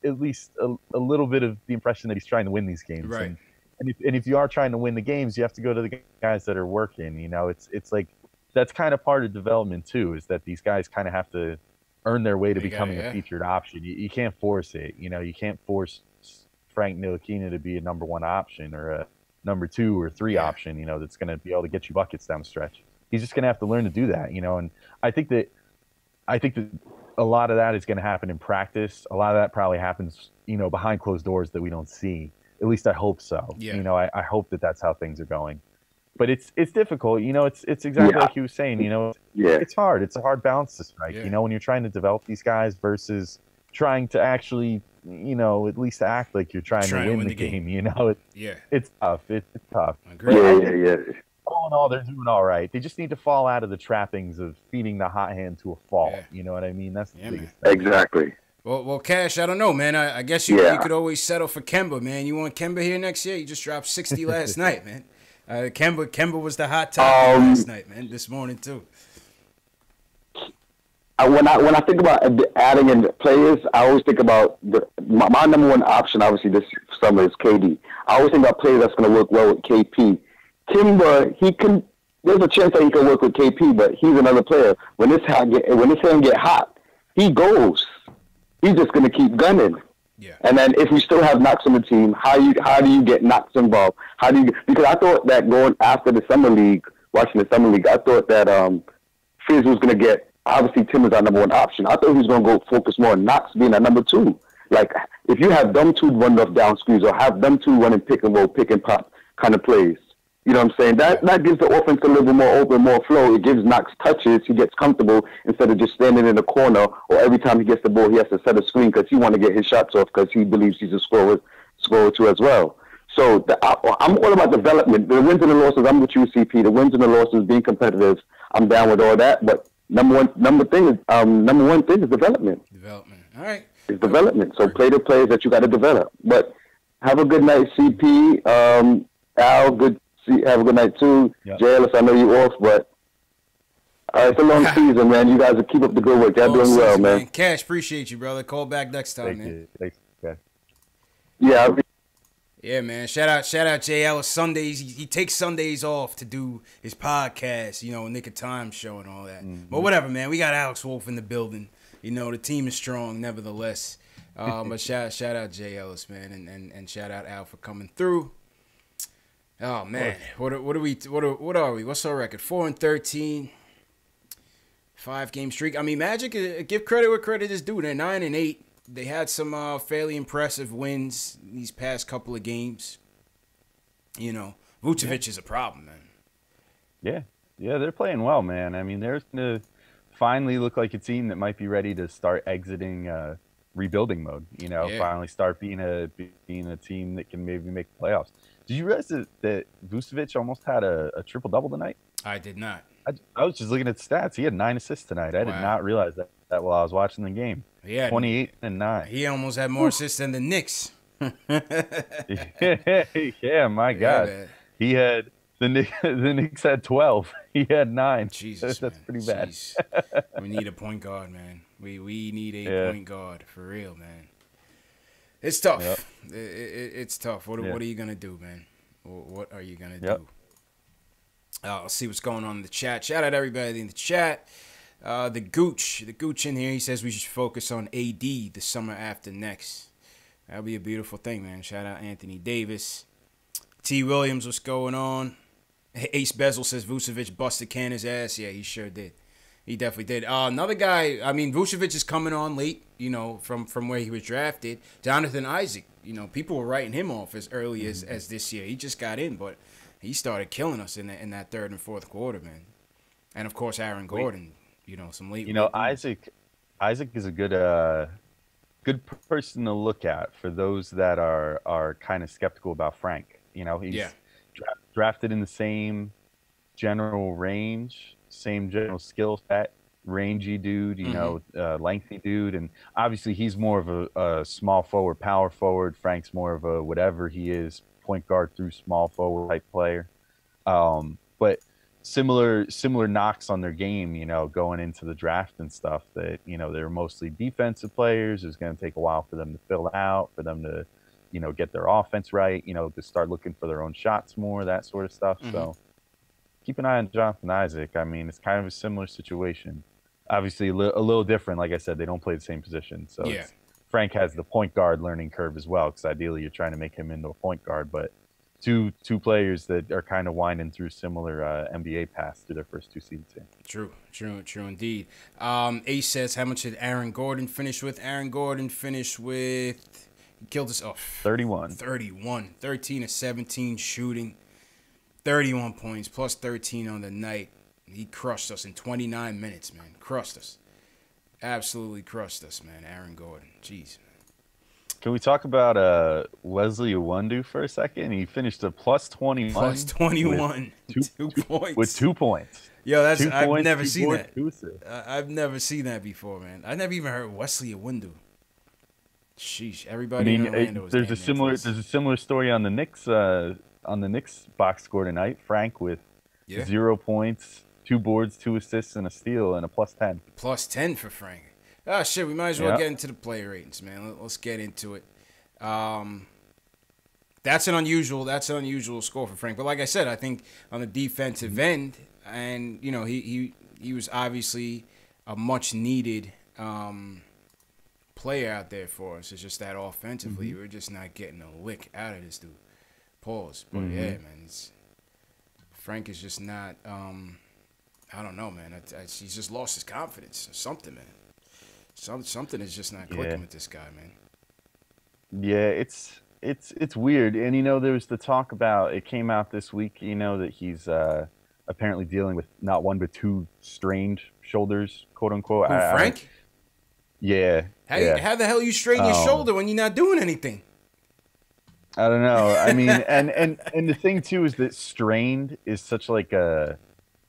at least a little bit of the impression that he's trying to win these games. Right. And if you are trying to win the games, you have to go to the guys that are working. It's that's kind of part of development too, is that these guys kind of have to earn their way to becoming a featured option. You can't force it. You can't force Frank Ntilikina to be a number 1 option or a number 2 or 3 option, that's going to be able to get you buckets down the stretch. He's just going to have to learn to do that, and I think that a lot of that is going to happen in practice. A lot of that probably happens, behind closed doors that we don't see. At least I hope so. Yeah. I hope that that's how things are going. But it's difficult, it's exactly like you were saying, it's hard. It's a hard balance to strike, when you're trying to develop these guys versus trying to actually, at least act like you're trying to win the game. It's tough. It's tough. I agree. Yeah. All in all, they're doing all right. They just need to fall out of the trappings of feeding the hot hand to a fault. Yeah. You know what I mean? That's the biggest thing. Exactly. Well, Cash, I don't know, man. I guess you could always settle for Kemba, man. You want Kemba here next year? You just dropped 60 last night, man. Kemba was the hot topic last night, man. This morning too. When I think about adding in players, I always think about my number 1 option. Obviously, this summer is KD. I always think about players that's going to work well with KP. Kimba, there's a chance that he can work with KP, but he's another player. When this hand get hot, he goes. He's just going to keep gunning. Yeah. And then if we still have Knox on the team, how do you get Knox involved? Because I thought that going after the summer league, watching the summer league, I thought that Fizz was going to get, obviously Tim is our number 1 option. I thought he was going to go focus more on Knox being our number 2. If you have them 2 run off down screens or have them 2 running pick and roll, pick and pop kind of plays, you know what I'm saying? That gives the offense a little bit more open, more flow. It gives Knox touches. He gets comfortable instead of just standing in the corner, or every time he gets the ball, he has to set a screen because he wants to get his shots off because he believes he's a scorer too as well. So I'm all about development. The wins and the losses, I'm with you, CP. The wins and the losses, being competitive, I'm down with all that. But number one thing is development. Development. All right. It's development. So play the players that you got to develop. But have a good night, CP. Al, good. Have a good night too. Yep. JLS, I know you off, but it's a long season, man. You guys will keep up the good work. Y'all doing well, man. Cash, appreciate you, brother. Call back next time, man. Thanks, Cash. Yeah. Yeah, man. Shout out Jay Ellis. Sundays, he takes Sundays off to do his podcast, Nick of Time show and all that. Mm-hmm. But whatever, man. We got Alex Wolf in the building. The team is strong, nevertheless. But shout out Jay Ellis, man, and shout out Al for coming through. Oh man, what are we? What's our record? 4-13, 5-game streak. I mean, Magic. Give credit where credit is due. They're 9-8. They had some fairly impressive wins these past couple of games. Vucevic is a problem, man. Yeah, they're playing well, man. I mean, they're gonna finally look like a team that might be ready to start exiting rebuilding mode. Finally start being a team that can maybe make the playoffs. Did you realize that Vucevic almost had a triple-double tonight? I did not. I was just looking at the stats. He had 9 assists tonight. I did not realize that while I was watching the game. Yeah, 28 and 9. He almost had more assists than the Knicks. Yeah, my God. Man. He had the Knicks had 12. He had 9. Jesus, that's pretty bad. We need a point guard, man. We need a point guard for real, man. It's tough. Yep. It's tough. What are you gonna do, man? What are you gonna do? I'll see what's going on in the chat. Shout out everybody in the chat. The Gooch in here, he says we should focus on AD the summer after next. That'll be a beautiful thing, man. Shout out Anthony Davis. T. Williams, what's going on? Ace Bezel says Vucevic busted Canner's ass. Yeah, he sure did. He definitely did. Another guy, I mean, Vucevic is coming on late, you know, from where he was drafted. Jonathan Isaac, you know, people were writing him off as early as this year. He just got in, but he started killing us in that third and fourth quarter, man. And, of course, Aaron Gordon, you know, some late. You know, Isaac is a good person to look at for those that are kind of skeptical about Frank. You know, he's drafted in the same general range, same general skill set, rangy dude, you know, lengthy dude. And obviously he's more of a small forward, power forward. Frank's more of a whatever he is, point guard through small forward type player. But similar knocks on their game, you know, going into the draft and stuff, that, you know, they're mostly defensive players. It's going to take a while for them to fill out, for them to, you know, get their offense right, you know, to start looking for their own shots more, that sort of stuff. So keep an eye on Jonathan Isaac. I mean, it's kind of a similar situation. Obviously, a little different. Like I said, they don't play the same position. So Frank has the point guard learning curve as well, because ideally you're trying to make him into a point guard. But two players that are kind of winding through similar NBA paths through their first two seasons. True indeed. Ace says, how much did Aaron Gordon finish with? Aaron Gordon finished with... He killed us off. 31. 13 of 17 shooting. 31 points, plus 13 on the night. He crushed us in 29 minutes, man. Crushed us. Absolutely crushed us, man. Aaron Gordon. Jeez, man. Can we talk about Wesley Iwundu for a second? He finished a plus 21. Plus 21. Two points. With 2 points. Yo, I've never seen that. I've never seen that before, man. I never even heard Wesley Iwundu. Sheesh, everybody in Orlando was there's a similar story on the Knicks box score tonight. Frank with 0 points, 2 boards, 2 assists, and a steal, and a plus 10. Plus 10 for Frank. Oh shit, we might as well get into the player ratings, man. Let's get into it. That's an unusual score for Frank. But like I said, I think on the defensive end, and you know, he was obviously a much needed player out there for us. It's just that offensively, we're just not getting a lick out of this dude. Pause. But yeah, man, Frank is just not. I don't know, man. He's just lost his confidence or something, man. Something is just not clicking with this guy, man. Yeah, it's weird. And you know, there was the talk about, it came out this week, you know, that he's apparently dealing with not one but 2 strained shoulders, quote unquote. Frank? Yeah. How the hell you straighten your shoulder when you're not doing anything? I don't know. I mean, and the thing too is that strained is such like a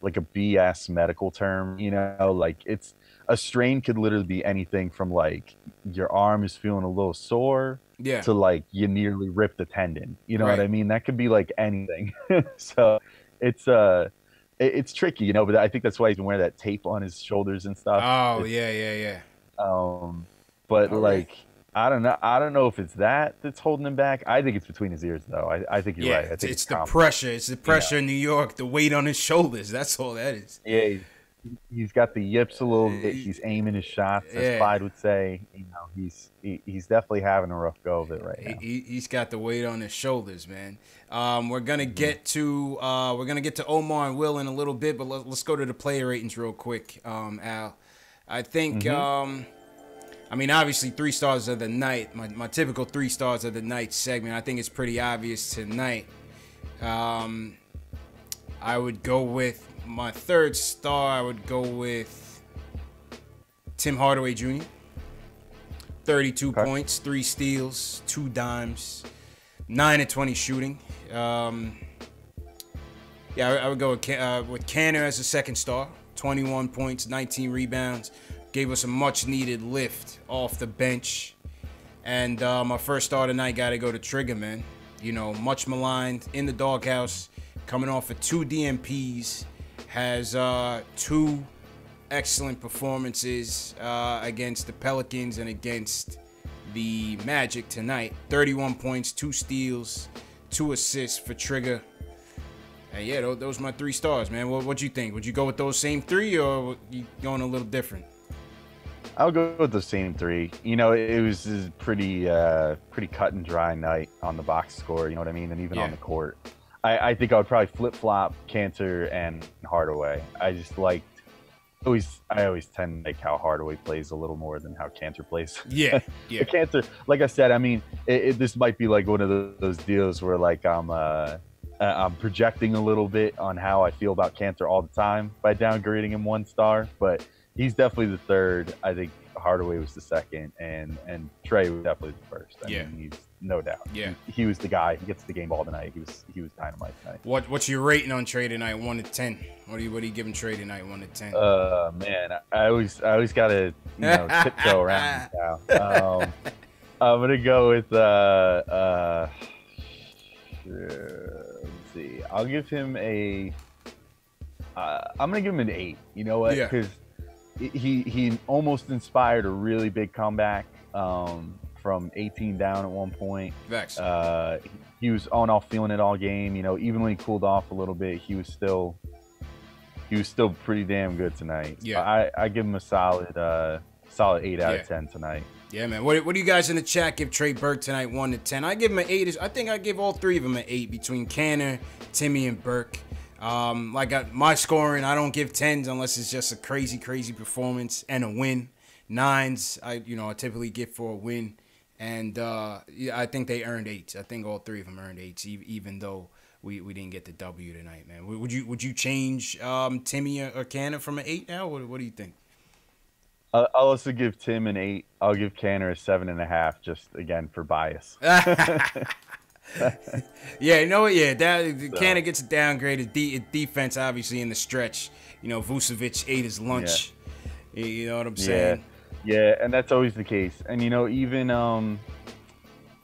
BS medical term, you know, like it's a strain could literally be anything from like your arm is feeling a little sore to like you nearly ripped the tendon. You know what I mean? That could be like anything. So it's tricky, you know, but I think that's why he's been wearing that tape on his shoulders and stuff. Oh, yeah. But like, I don't know if it's that's holding him back. I think it's between his ears, though. I think you're right. I think it's the pressure. It's the pressure in New York, the weight on his shoulders. That's all that is. Yeah, he's got the yips a little bit. He's aiming his shots, as Clyde would say. You know, he's definitely having a rough go of it right now. He's got the weight on his shoulders, man. We're gonna get to Omar and Will in a little bit, but let's go to the player ratings real quick, Al. I think. I mean, obviously, 3 stars of the night. My typical 3 stars of the night segment. I think it's pretty obvious tonight. I would go with my 3rd star. I would go with Tim Hardaway Jr. 32 points, 3 steals, 2 dimes, 9 of 20 shooting. I would go with Canner as a 2nd star. 21 points, 19 rebounds. Gave us a much-needed lift off the bench. And my 1st star tonight got to go to Trigger, man. You know, much maligned, in the doghouse, coming off of 2 DMPs. Has 2 excellent performances against the Pelicans and against the Magic tonight. 31 points, 2 steals, 2 assists for Trigger. Hey, yeah, those are my 3 stars, man. What you think? Would you go with those same 3, or you going a little different? I'll go with the same 3. It was a pretty cut and dry night on the box score. You know what I mean, and even on the court. I think I would probably flip flop Cantor and Hardaway. I always tend to like how Hardaway plays a little more than how Cantor plays. Yeah. Cantor, like I said, I mean, this might be like one of those deals where like I'm projecting a little bit on how I feel about Cantor all the time by downgrading him 1 star, but he's definitely the 3rd. I think Hardaway was the 2nd, and Trey was definitely the 1st. I mean, he's no doubt. Yeah, he was the guy. He gets the game ball tonight. He was dynamite tonight. What's your rating on Trey tonight? 1 to 10. What are you giving Trey tonight? 1 to 10. Man, I always gotta tiptoe around now. I'm gonna go with let's see. I'll give him I'm gonna give him an 8. You know what? Because he almost inspired a really big comeback from 18 down at one point. He was on off feeling it all game. Even when he cooled off a little bit, he was still pretty damn good tonight. Yeah, I give him a solid 8 out of 10 tonight. Yeah, man. What do you guys in the chat give Trey Burke tonight? 1 to 10. I give him an 8. I think I give all 3 of them an 8 between Canner, Timmy, and Burke. My scoring, I don't give 10s unless it's just a crazy performance and a win. 9s, I typically give for a win, and I think they earned 8s. I think all 3 of them earned 8s, even though we didn't get the W tonight, man. Would you change Timmy or Canner from an 8 now? What do you think? I'll also give Tim an 8. I'll give Canner a 7.5, just again for bias. Yeah, Canner gets a downgrade. His defense, obviously, in the stretch. Vucevic ate his lunch. Yeah. You know what I'm saying? Yeah, and that's always the case. And even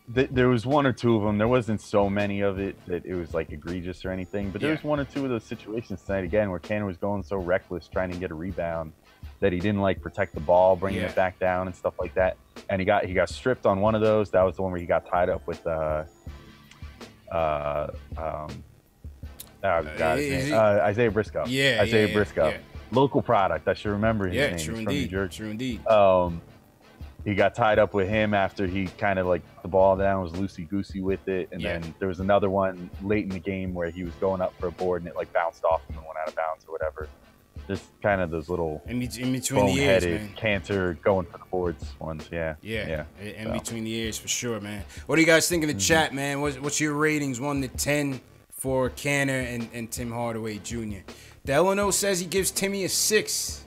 there was 1 or 2 of them. There wasn't so many of it that it was like egregious or anything. But there was 1 or 2 of those situations tonight again where Canner was going so reckless trying to get a rebound that he didn't like protect the ball, bringing it back down and stuff like that. And he got stripped on one of those. That was the one where he got tied up with Isaiah Briscoe. Isaiah Briscoe. Yeah. Local product. I should remember his name. True He's indeed. from New Jersey. True indeed. He got tied up with him after he kind of like the ball down, was loosey-goosey with it. And then there was another one late in the game where he was going up for a board and it like bounced off him and went out of bounds or whatever. Just kind of those little in between the ears, man. Cantor going for the boards ones, In between the ears for sure, man. What do you guys think in the chat, man? What's your ratings 1 to 10 for Canner and Tim Hardaway Jr.? Delano says he gives Timmy a 6.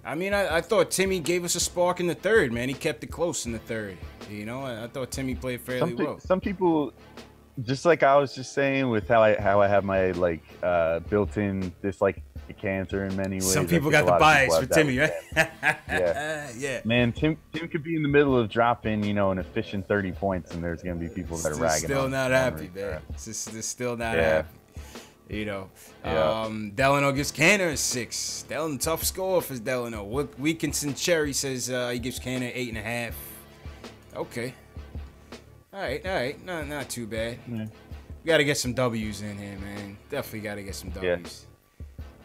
I mean, I thought Timmy gave us a spark in the 3rd, man. He kept it close in the 3rd. I thought Timmy played fairly well. Some people, just like I was just saying with how I have my like built-in dislike to Cantor in many ways. Some people got the bias for Timmy, right? Yeah. Man, Tim could be in the middle of dropping, an efficient 30 points, and there's gonna be people that are ragging. Still not happy, man. They're still not happy. Delano gives Canner a 6. Delano, tough score for Delano. Wilkinson Cherry says he gives Canner 8.5. Okay. All right. Not too bad. Yeah. We got to get some W's in here, man. Definitely got to get some W's.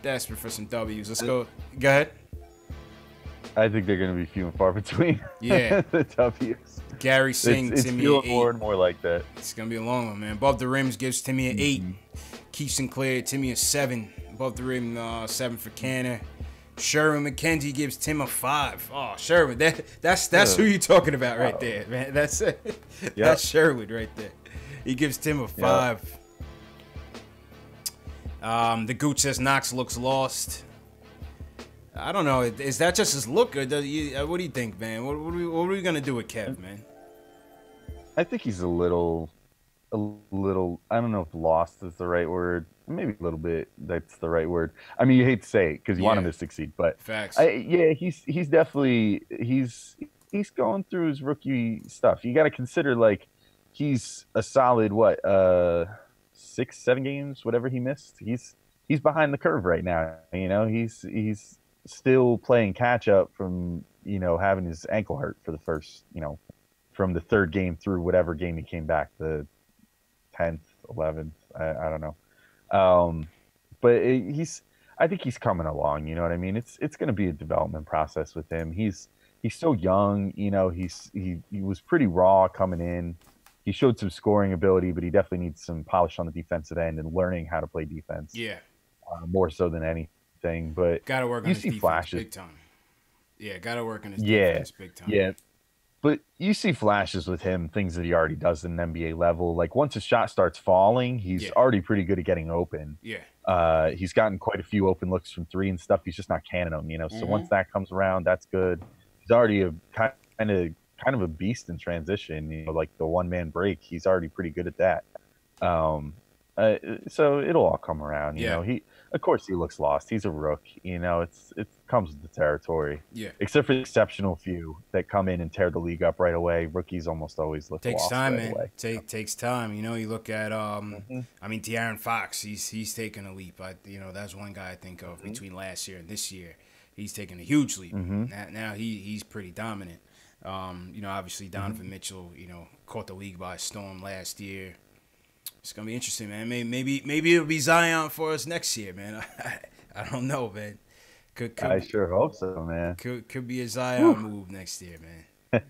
Desperate for some W's. Let's go. Go ahead. I think they're going to be few and far between. Yeah. The W's. Gary Singh, it's Timmy feeling 8. more and more like that. It's going to be a long one, man. Above the Rims gives Timmy an 8. Keith Sinclair, Timmy a 7. Above the Rim, 7 for Canner. Sherwin McKenzie gives Tim a 5. Oh, Sherwin, that's who you talking about right there, man. That's it. That's Sherwin right there. He gives Tim a 5. The Gooch says Knox looks lost. I don't know. Is that just his look, or what do you think, man? What are we gonna do with Kev, man? I think he's a little. I don't know if lost is the right word. Maybe a little bit. That's the right word. I mean, you hate to say it because you want him to succeed, but facts. He's definitely he's going through his rookie stuff. You got to consider like he's a solid 6-7 games, whatever he missed. He's behind the curve right now. He's still playing catch up from having his ankle hurt for the first from the 3rd game through whatever game he came back, the 10th, 11th. I don't know. But I think he's coming along. You know what I mean? It's going to be a development process with him. He's so young. You know, he was pretty raw coming in. He showed some scoring ability, but he definitely needs some polish on the defensive end and learning how to play defense. Yeah, more so than anything. But got to work on his defense flashes big time. Yeah, got to work on his defense big time. Yeah. But you see flashes with him, things that he already does at an NBA level. Like once his shot starts falling, he's already pretty good at getting open. Yeah. He's gotten quite a few open looks from three and stuff. He's just not canning them, you know. So once that comes around, that's good. He's already a kind of a beast in transition. You know, like the one man break, he's already pretty good at that. So it'll all come around. You know, of course he looks lost. He's a rook. You know, it comes with the territory. Yeah. Except for the exceptional few that come in and tear the league up right away. Rookies almost always look takes lost time, right man. away. Takes time. You know, you look at I mean, De'Aaron Fox. He's taken a leap. You know, that's one guy I think of between last year and this year. He's taken a huge leap. Now he's pretty dominant. You know, obviously Donovan Mitchell, you know, caught the league by storm last year. It's gonna be interesting, man. Maybe it'll be Zion for us next year, man. I don't know, man. I sure hope so, man. Could be a Zion move next year, man.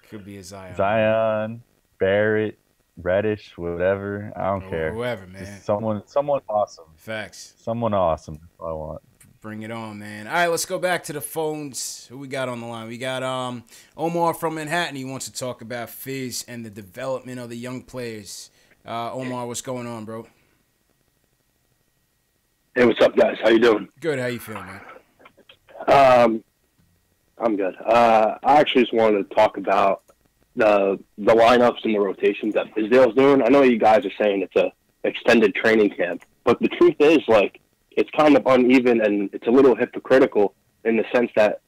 Could be a Zion, Barrett, Reddish, whatever. I don't care. Whoever, man. Just someone awesome. Facts. Someone awesome. That's what I want. Bring it on, man. All right, let's go back to the phones. Who we got on the line? We got Omar from Manhattan. He wants to talk about Fizz and the development of the young players. Omar, what's going on, bro? Hey, what's up, guys? How you doing? Good. How you feeling, man? I'm good. I actually just wanted to talk about the lineups and the rotations that Fizdale's doing. I know you guys are saying it's a extended training camp, but the truth is, like, it's kind of uneven and it's a little hypocritical in the sense that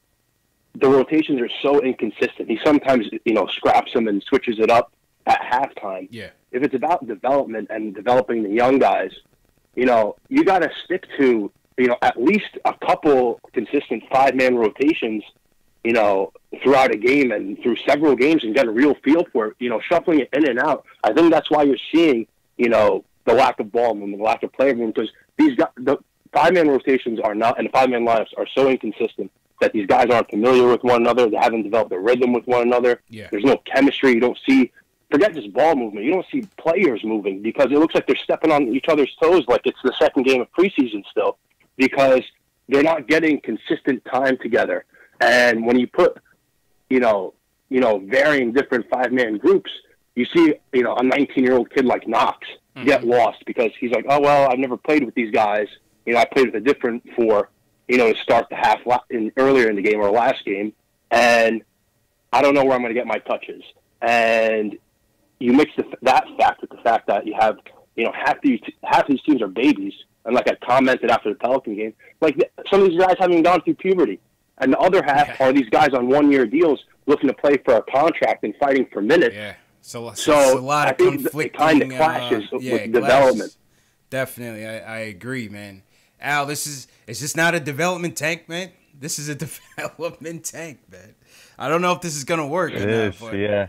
the rotations are so inconsistent. He sometimes, you know, scraps them and switches it up at halftime. Yeah. If it's about development and developing the young guys, you know, you got to stick to, you know, at least a couple consistent five-man rotations, you know, throughout a game and through several games and get a real feel for it, you know, shuffling it in and out. I think that's why you're seeing, you know, the lack of ball movement, the lack of play movement, because these guys, the five-man rotations are not, and the five-man lineups are so inconsistent that these guys aren't familiar with one another. They haven't developed a rhythm with one another. Yeah. There's no chemistry. You don't see, forget just ball movement. You don't see players moving because it looks like they're stepping on each other's toes like it's the second game of preseason still because they're not getting consistent time together. And when you put, you know, varying different five-man groups, you see, you know, a 19-year-old kid like Knox get lost because he's like, oh, well, I've never played with these guys. You know, I played with a different four, you know, to start the half earlier in the game or last game, and I don't know where I'm going to get my touches. And you mix that fact with the fact that you have, you know, half these teams are babies, and like I commented after the Pelican game, like some of these guys haven't even gone through puberty, and the other half are these guys on one-year deals looking to play for a contract and fighting for minutes. Yeah, so a lot of conflicting. It kind of clashes with development. Definitely, I agree, man. Al, is this not a development tank, man? This is a development tank, man. I don't know if this is gonna work. It is, yeah.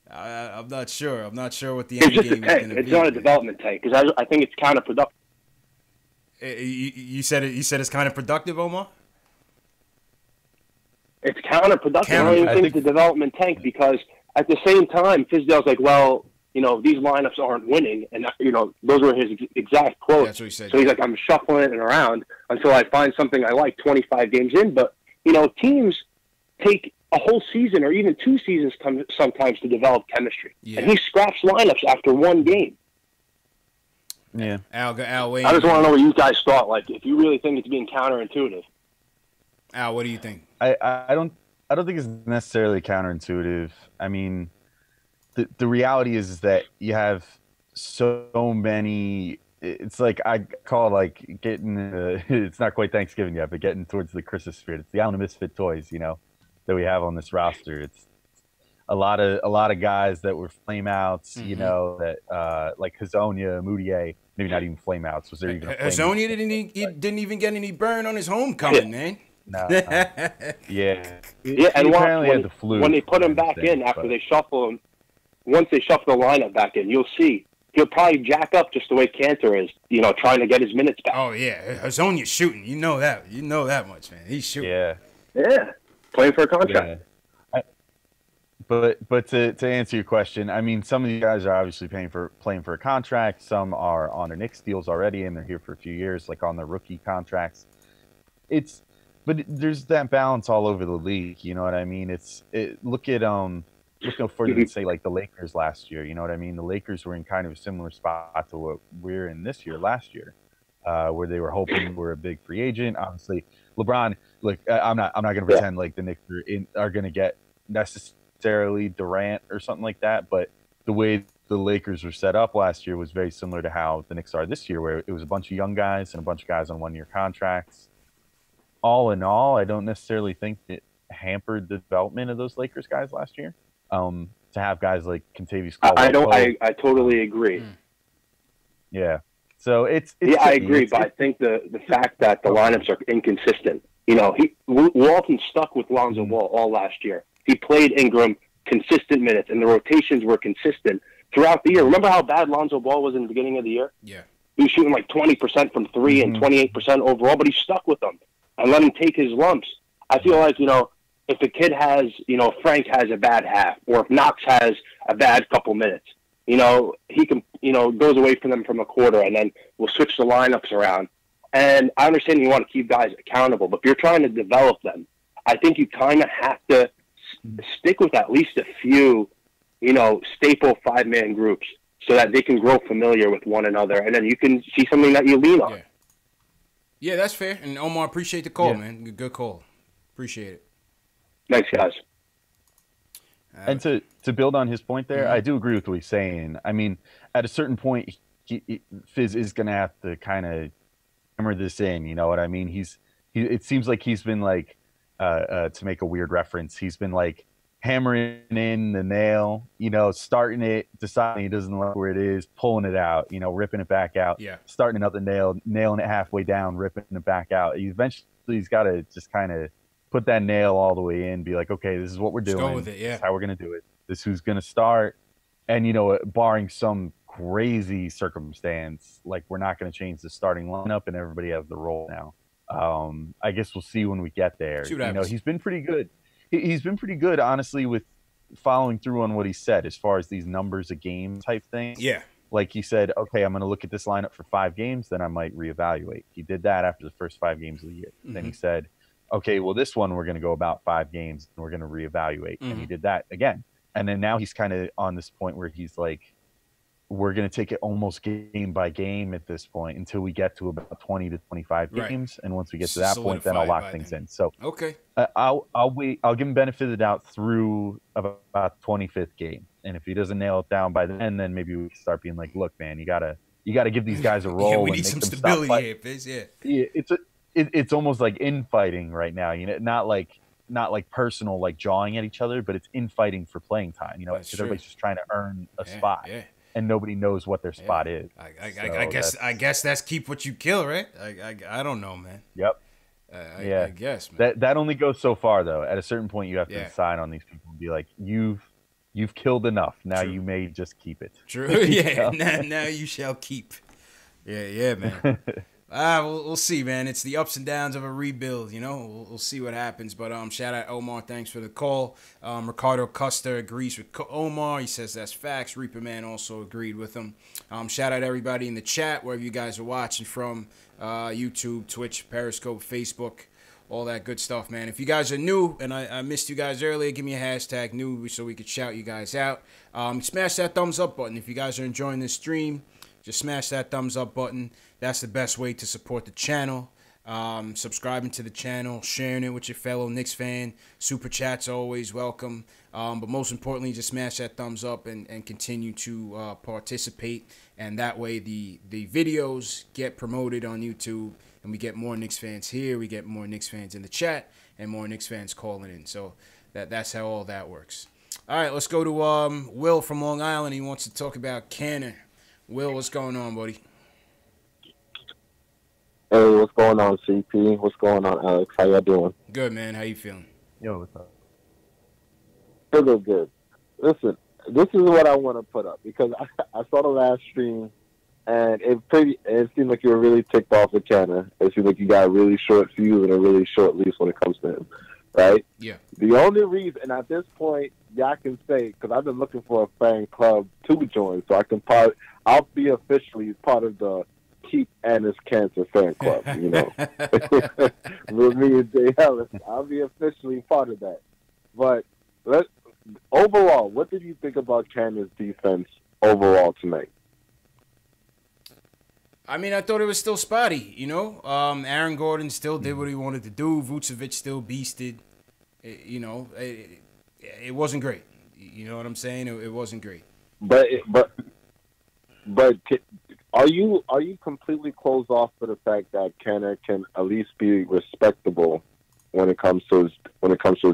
I'm not sure. I'm not sure what the end game is going to be. It's not a development tank because I think it's counterproductive. You said it's counterproductive, Omar? It's counterproductive. I don't even think it's a development tank because at the same time, Fizdale's like, well, you know, these lineups aren't winning, and you know, those were his exact quotes. That's what he said. So he's like, I'm shuffling it around until I find something I like 25 games in. But you know, teams take a whole season or even two seasons sometimes to develop chemistry. Yeah. And he scraps lineups after one game. Yeah. Al, wait. I just want to know what you guys thought. Like, if you really think it's being counterintuitive. Al, what do you think? I don't think it's necessarily counterintuitive. I mean, the reality is that you have so many. It's like I call like getting. It's not quite Thanksgiving yet, but getting towards the Christmas spirit. It's the Island of Misfit Toys, you know, that we have on this roster. It's a lot of guys that were flameouts, you know, that like Hazonia, Moutier, maybe not even flameouts. Was there even Hazonia didn't even get any burn on his homecoming, man. No. Yeah, and apparently had the flu when they put him back in after they shuffle him, once they shuffle the lineup back in, you'll see he'll probably jack up just the way Cantor is, trying to get his minutes back. Oh yeah, Hazonia's shooting. You know that. You know that much, man. He's shooting. Yeah, playing for a contract. Yeah. But to answer your question, I mean, some of you guys are obviously playing for a contract. Some are on their Knicks deals already, and they're here for a few years, like on their rookie contracts. But there's that balance all over the league. You know what I mean? Look no further than say like the Lakers last year. You know what I mean? The Lakers were in kind of a similar spot to what we're in last year, where they were hoping we're a big free agent. Obviously, LeBron. Look, I'm not going to pretend like the Knicks are going to get necessarily Durant or something like that. But the way the Lakers were set up last year was very similar to how the Knicks are this year, where it was a bunch of young guys and a bunch of guys on one-year contracts. All in all, I don't necessarily think it hampered the development of those Lakers guys last year. To have guys like Kentavious Caldwell. I totally agree. Yeah. So it's I agree, but I think the fact that the lineups are inconsistent. Walton stuck with Lonzo Ball all last year. He played Ingram consistent minutes, and the rotations were consistent throughout the year. Remember how bad Lonzo Ball was in the beginning of the year? Yeah. He was shooting like 20% from three and 28% overall, but he stuck with them and let him take his lumps. I feel like, if a kid has, Frank has a bad half, or if Knox has a bad couple minutes, he can, goes away from them from a quarter, and then we'll switch the lineups around. And I understand you want to keep guys accountable, but if you're trying to develop them, I think you kind of have to stick with at least a few, staple five-man groups so that they can grow familiar with one another, and then you can see something that you lean on. Yeah, that's fair. And Omar, appreciate the call, man. Good call. Appreciate it. Thanks, guys. And to build on his point there, I do agree with what he's saying. I mean, at a certain point, Fizz is going to have to kind of hammer this in. You know what I mean? It seems like he's been like, to make a weird reference, he's been like hammering in the nail, starting it, deciding he doesn't like where it is, pulling it out, ripping it back out, starting another nail, nailing it halfway down, ripping it back out. He's got to just kind of put that nail all the way in, be like, okay, this is what we're doing. Go with it, This is how we're going to do it. This is who's going to start. And, barring some crazy circumstance, like we're not going to change the starting lineup and everybody has the role now. I guess we'll see when we get there. He's been pretty good. He's been pretty good, honestly, with following through on what he said as far as these numbers a game type thing. Yeah. Like he said, okay, I'm going to look at this lineup for 5 games, then I might reevaluate. He did that after the first 5 games of the year. Then he said, okay, well, this one we're going to go about 5 games and we're going to reevaluate. And he did that again. And then now he's kind of on this point where he's like, we're going to take it almost game by game at this point until we get to about 20 to 25 games. And once we get to that point, then I'll lock things in. So okay, I'll wait. I'll give him benefit of the doubt through about 25th game. And if he doesn't nail it down by then maybe we can start being like, look, man, you gotta give these guys a role. We need some stability here, Fizz. It's almost like infighting right now. Not like personal, like jawing at each other, but it's infighting for playing time. Because everybody's just trying to earn a spot. Yeah. And nobody knows what their spot is. I guess that's keep what you kill, right? I don't know, man. Yep. I guess, man. That only goes so far, though. At a certain point, you have to decide on these people and be like, you've killed enough. Now you may just keep it. True. Yeah. Now you shall keep. Yeah, man. We'll see, man. It's the ups and downs of a rebuild, We'll see what happens. But shout out Omar. Thanks for the call. Ricardo Custer agrees with Omar. He says that's facts. Reaper Man also agreed with him. Shout out everybody in the chat, wherever you guys are watching from. YouTube, Twitch, Periscope, Facebook, all that good stuff, man. If you guys are new, and I missed you guys earlier, give me a hashtag new so we could shout you guys out. Smash that thumbs up button. If you guys are enjoying this stream, just smash that thumbs up button. That's the best way to support the channel. Subscribing to the channel, sharing it with your fellow Knicks fan. Super chats are always welcome. But most importantly, just smash that thumbs up and continue to participate. And that way the videos get promoted on YouTube and we get more Knicks fans here. We get more Knicks fans in the chat and more Knicks fans calling in. So that's how all that works. All right, let's go to Will from Long Island. He wants to talk about Cannon. Will, what's going on, buddy? Hey, what's going on, CP? What's going on, Alex? How y'all doing? Good, man. How you feeling? Yo, what's up? Good. Listen, this is what I want to put up because I saw the last stream and it seemed like you were really ticked off with Canna. It seemed like you got a really short fuse and a really short leash when it comes to him, right? Yeah. The only reason, and at this point, y'all can say, because I've been looking for a fan club to join, so I'll be officially part of the Keep Anna's Cancer fan club, you know. With me and Jay Ellis, I'll be officially part of that. But overall, what did you think about Canada's defense overall tonight? I mean, I thought it was still spotty, you know. Aaron Gordon still did what he wanted to do. Vucevic still beasted. It wasn't great. You know what I'm saying? It wasn't great. But are you completely closed off for the fact that Canada can at least be respectable when it comes to his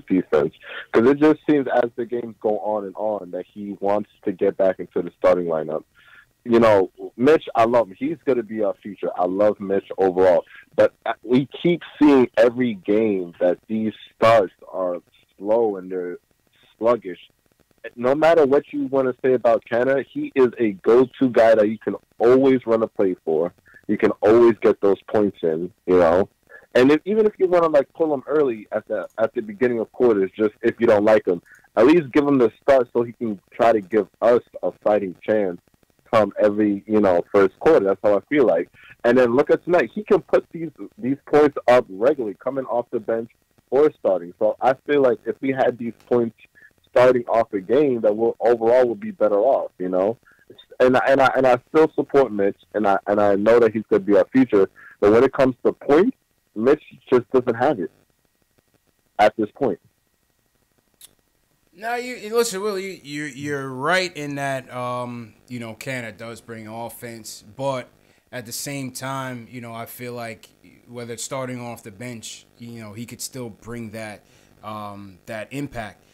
defense? Because it just seems as the games go on that he wants to get back into the starting lineup. You know, Mitch, I love him. He's going to be our future. I love Mitch overall. But we keep seeing every game that these starts are slow and they're sluggish. No matter what you want to say about Canada, he is a go-to guy that you can always run a play for. You can always get those points in, you know. And even if you want to, like, pull him early at the beginning of quarters, just if you don't like him, at least give him the start so he can try to give us a fighting chance come every, you know, first quarter. That's how I feel like. And then look at tonight. He can put these points up regularly, coming off the bench or starting. So I feel like if we had these points starting off a game, that we'll be better off, you know. And I still support Mitch, and I know that he's going to be our future. But when it comes to points, Mitch just doesn't have it at this point. No, you listen, Will. You're right in that. You know, Canada does bring offense, but at the same time, you know, I feel like whether it's starting off the bench, you know, he could still bring that impact.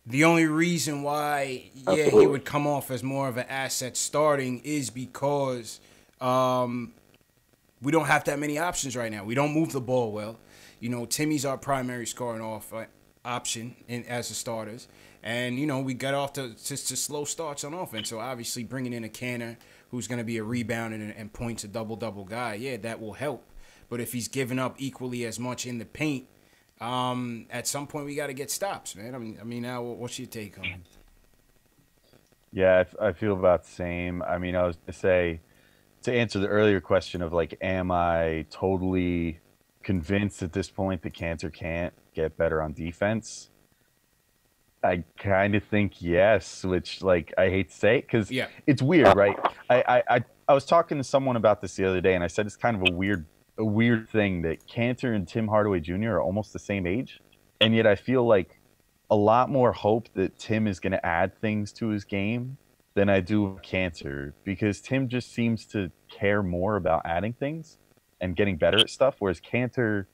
The only reason why, he would come off as more of an asset starting is because we don't have that many options right now. We don't move the ball well. You know, Timmy's our primary scoring off option as the starters. And, you know, we got off to slow starts on offense. So, obviously, bringing in a Canner who's going to be a rebounding and points a double-double guy, that will help. But if he's giving up equally as much in the paint, at some point we got to get stops, man. I mean, now what's your take on it? Yeah, I feel about the same. I mean, I was going to say, to answer the earlier question of, like, am I totally convinced at this point that Cantor can't get better on defense? I kind of think yes, which, like, I hate to say it because it's weird, right? I was talking to someone about this the other day, and I said it's kind of a weird thing that Cantor and Tim Hardaway Jr. are almost the same age, and yet I feel like a lot more hope that Tim is going to add things to his game than I do with Cantor, because Tim just seems to care more about adding things and getting better at stuff, whereas Cantor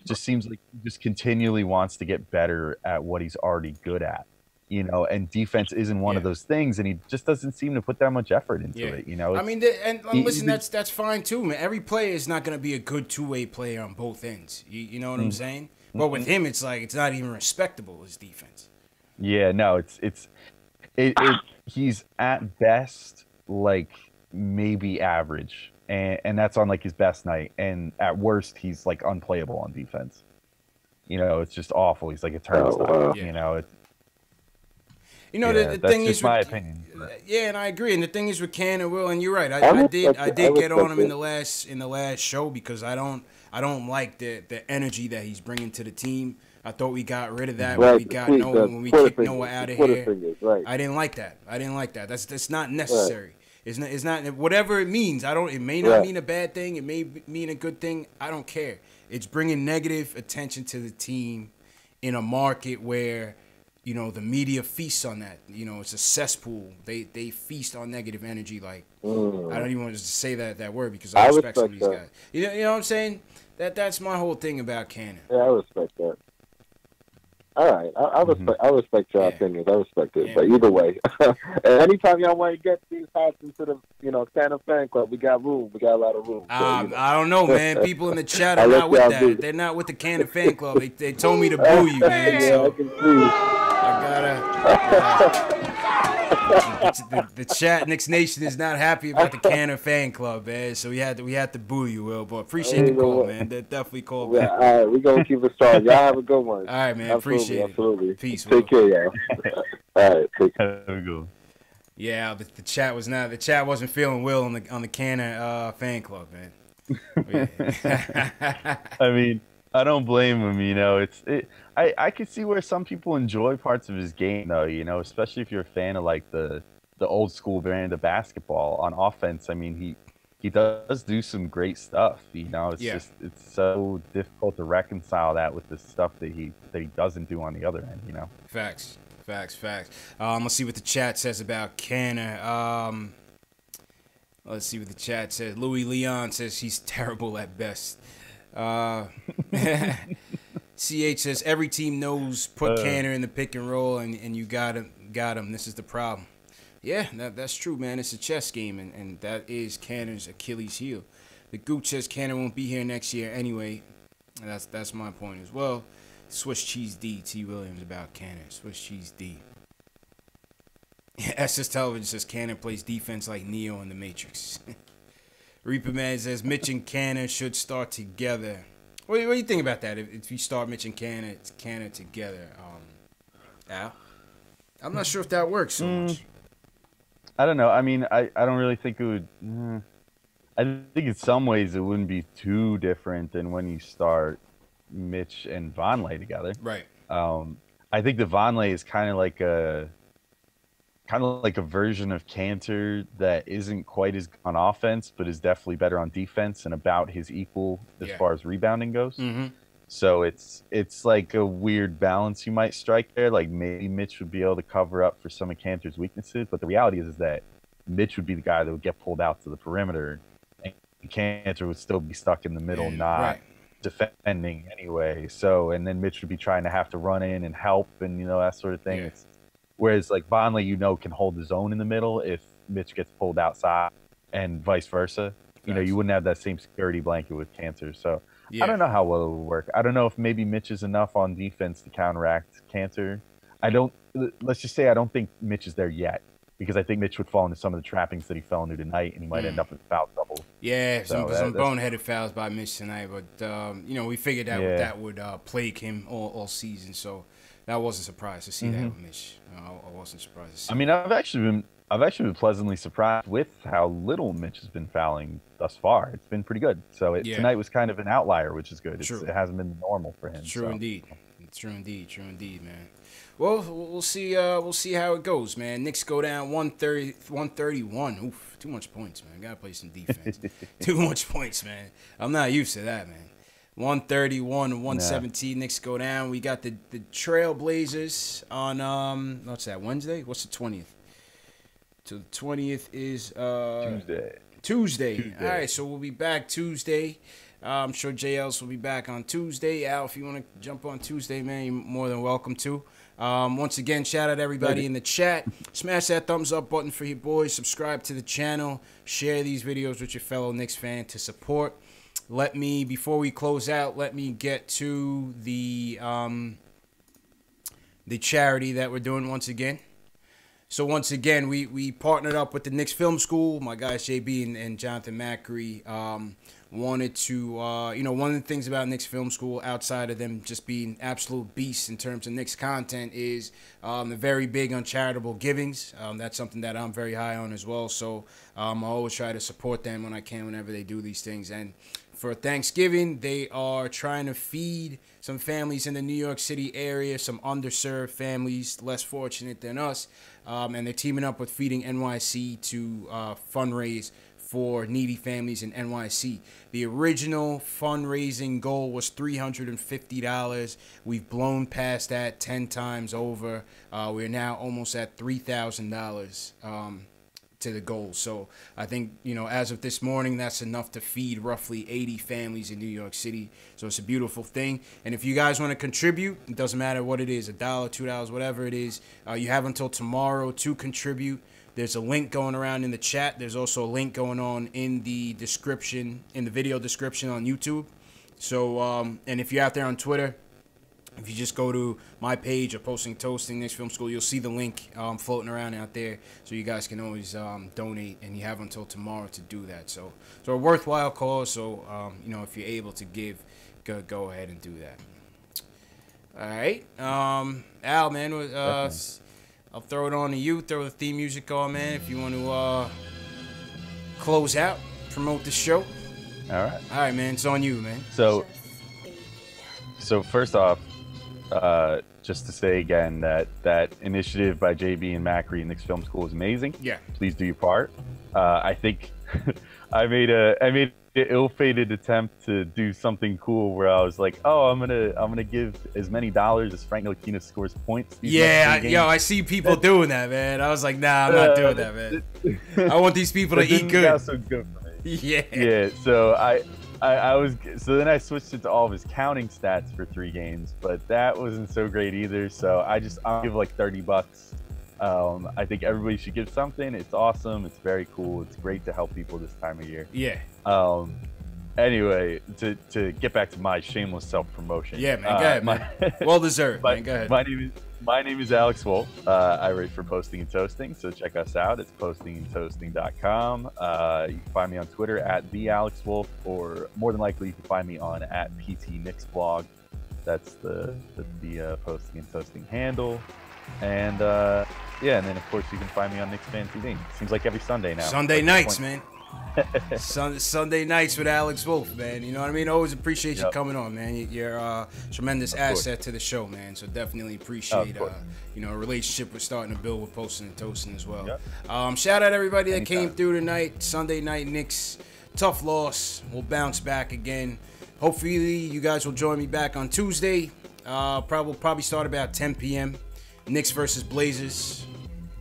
just seems like he just continually wants to get better at what he's already good at, you know, and defense isn't one of those things, and he just doesn't seem to put that much effort into it, you know. I mean, listen, that's fine too, man. Every player is not going to be a good two-way player on both ends. You know what I'm saying? But with him, it's like it's not even respectable, his defense. Yeah, no, he's at best like maybe average. And that's on, like, his best night. And at worst, he's, like, unplayable on defense. You know, it's just awful. He's like a turnstile. You know, the thing is, my opinion. Yeah, and I agree. And the thing is with Ken and Will, and you're right. I did get on him in the last show because I don't like the energy that he's bringing to the team. I thought we got rid of that when we got Noah, when we kicked Noah out of here. I didn't like that. That's not necessary. It's not whatever it means. It may not mean a bad thing. It may mean a good thing. I don't care. It's bringing negative attention to the team in a market where, you know, the media feasts on that. You know, it's a cesspool. They feast on negative energy. Like I don't even want to say that word because I respect some of these guys. You know what I'm saying? That's my whole thing about Cannon. Yeah, I respect that. All right, I respect your opinions. I respect it, but either way, anytime y'all want to get these hats into the, you know, Canada fan club, we got room. We got a lot of room. So, you know. I don't know, man. People in the chat are not with that. They're not with the Canada fan club. They told me to boo you, man. Yeah, so I can see. I gotta. The chat, Knicks Nation is not happy about the Canner fan club, man. So we had to boo you, Will. But appreciate the call, man. Definitely call back. All right, we're going to keep it strong. Y'all have a good one. All right, man. Absolutely, Appreciate absolutely. it. Peace, Take care, y'all. All right, take care. Have a good one. Yeah, the chat wasn't feeling Will on the Canner fan club, man. I mean, I don't blame him. You know, I could see where some people enjoy parts of his game, though. You know, especially if you're a fan of like the old school brand of basketball. On offense, I mean, he does do some great stuff. You know, it's so difficult to reconcile that with the stuff that he doesn't do on the other end. You know, Facts. Let's see what the chat says about Canner. Let's see what the chat says. Louis Leon says he's terrible at best. CH says every team knows put Canner in the pick and roll and you got him. This is the problem. Yeah, that's true, man. It's a chess game, and that is Canner's Achilles heel. The Gooch says Canner won't be here next year anyway. And that's my point as well. Swiss Cheese D, T. Williams about Canner. Swiss Cheese D. SS Television says Canner plays defense like Neo in The Matrix. Reaper Man says Mitch and Canner should start together. What do you think about that? If you start Mitch and Canner together, Al? I'm not sure if that works so much. I don't know. I mean, I don't really think it would. I think in some ways it wouldn't be too different than when you start Mitch and Vonleh together. Right. I think the Vonleh is kind of like a version of Cantor that isn't quite as on offense, but is definitely better on defense and about his equal as far as rebounding goes. Mm-hmm. So it's like a weird balance you might strike there. Like maybe Mitch would be able to cover up for some of Cantor's weaknesses, but the reality is that Mitch would be the guy that would get pulled out to the perimeter, and Cantor would still be stuck in the middle, not defending anyway. So, and then Mitch would be trying to have to run in and help and, you know, that sort of thing. Yeah. Whereas like Vonleh, you know, can hold his own in the middle if Mitch gets pulled outside and vice versa. You know, you wouldn't have that same security blanket with Cantor. So I don't know how well it would work. I don't know if maybe Mitch is enough on defense to counteract Cantor. Let's just say I don't think Mitch is there yet, because I think Mitch would fall into some of the trappings that he fell into tonight, and he might end up with foul trouble. Yeah, some boneheaded fouls by Mitch tonight, but you know, we figured that would plague him all season, so that was a surprise to see that with Mitch. I wasn't surprised to see. I mean, I've actually been pleasantly surprised with how little Mitch has been fouling thus far. It's been pretty good. So tonight was kind of an outlier, which is good. It hasn't been normal for him. True indeed, man. Well, we'll see how it goes, man. Knicks go down 131. Oof, too much points, man. Gotta play some defense. Too much points, man. I'm not used to that, man. 131 to 117. Knicks go down. We got the Trailblazers on what's that, Wednesday? What's the 20th? So the 20th is Tuesday. All right, so we'll be back Tuesday. I'm sure JLs will be back on Tuesday. Al, if you want to jump on Tuesday, man, you're more than welcome to. Once again, shout out everybody in the chat. Smash that thumbs up button for your boys. Subscribe to the channel. Share these videos with your fellow Knicks fan to support. Before we close out, let me get to the charity that we're doing once again. So once again, we partnered up with the Knicks Film School. My guys JB and Jonathan Macri wanted to, one of the things about Knicks Film School, outside of them just being absolute beasts in terms of Knicks content, is they're very big on charitable givings. That's something that I'm very high on as well. So I always try to support them when I can, whenever they do these things. And for Thanksgiving, they are trying to feed some families in the New York City area, some underserved families, less fortunate than us. And they're teaming up with Feeding NYC to fundraise for needy families in NYC. The original fundraising goal was $350. We've blown past that 10 times over. We're now almost at $3,000 to the goal. So I think, as of this morning, that's enough to feed roughly 80 families in New York City. So it's a beautiful thing. And if you guys want to contribute, it doesn't matter what it is, $1, $2, whatever it is, you have until tomorrow to contribute. There's a link going around in the chat. There's also a link going on in the description, in the video description on YouTube. So, and if you're out there on Twitter, If you just go to my page or Posting Toasting Knicks Film School, you'll see the link floating around out there, so you guys can always donate, and you have until tomorrow to do that. So a worthwhile cause. So if you're able to give, go ahead and do that. All right, Al, man, I'll throw it on to you. Throw the theme music on, man. If you want to close out, promote the show. All right, man. It's on you, man. So first off, just to say again that initiative by JB and Macri and Knicks Film School is amazing. Yeah. Please do your part. I think I made an ill-fated attempt to do something cool where I was like, oh, I'm gonna give as many dollars as Frank Ntilikina scores points. I see people doing that, man. I was like, nah, I'm not doing that, man. I want these people to eat good. So good for me. Yeah. So then I switched it to all of his counting stats for 3 games, but that wasn't so great either. So I'll give like $30. I think everybody should give something. It's awesome. It's very cool. It's great to help people this time of year. Yeah. Anyway, to get back to my shameless self-promotion. Yeah, man. Go ahead, man. Well deserved, man. Go ahead. My name is Alex Wolf. I write for Posting and Toasting, so check us out. It's postingandtoasting.com. You can find me on Twitter at @theAlexWolf, or more than likely you can find me on @PTKnicksBlog. That's the Posting and Toasting handle. And and then of course you can find me on Knicks Fan TV. Seems like every Sunday now. Sunday nights, man. Sunday nights with Alex Wolf, man. You know what I mean? Always appreciate you coming on, man. You're a tremendous asset to the show, man. So definitely appreciate a relationship we're starting to build with Posting and Toasting as well. Shout out everybody that came through tonight. Sunday night Knicks, tough loss. We'll bounce back again. Hopefully you guys will join me back on Tuesday. Probably start about 10 p.m. Knicks versus Blazers.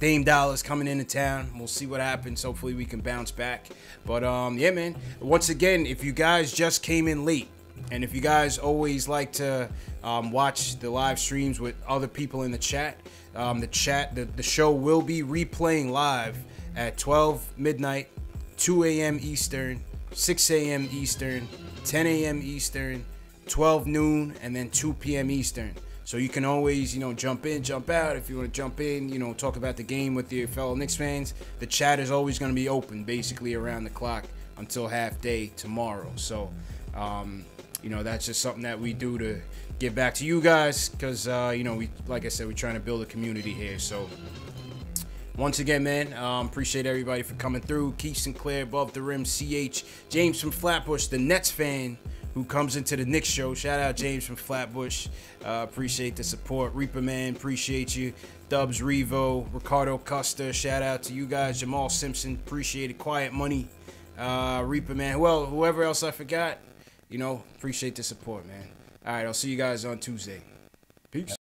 Dame Dollars coming into town. We'll see what happens. Hopefully we can bounce back. But yeah, man. Once again, if you guys just came in late, and if you guys always like to watch the live streams with other people in the chat, the show will be replaying live at 12 midnight, 2 a.m. Eastern, 6 a.m. Eastern, 10 a.m. Eastern, 12 noon, and then 2 p.m. Eastern. So you can always, jump in, jump out. If you want to jump in, talk about the game with your fellow Knicks fans, the chat is always going to be open basically around the clock until half day tomorrow. So, that's just something that we do to give back to you guys because, like I said, we're trying to build a community here. So, once again, man, appreciate everybody for coming through. Keith Sinclair, Above the Rim, CH, James from Flatbush, the Nets fan who comes into the Knicks show. Shout out James from Flatbush. Appreciate the support. Reaper Man, appreciate you. Dubs Revo, Ricardo Custer, shout out to you guys. Jamal Simpson, appreciate it. Quiet Money, Reaper Man. Well, whoever else I forgot, appreciate the support, man. All right, I'll see you guys on Tuesday. Peace.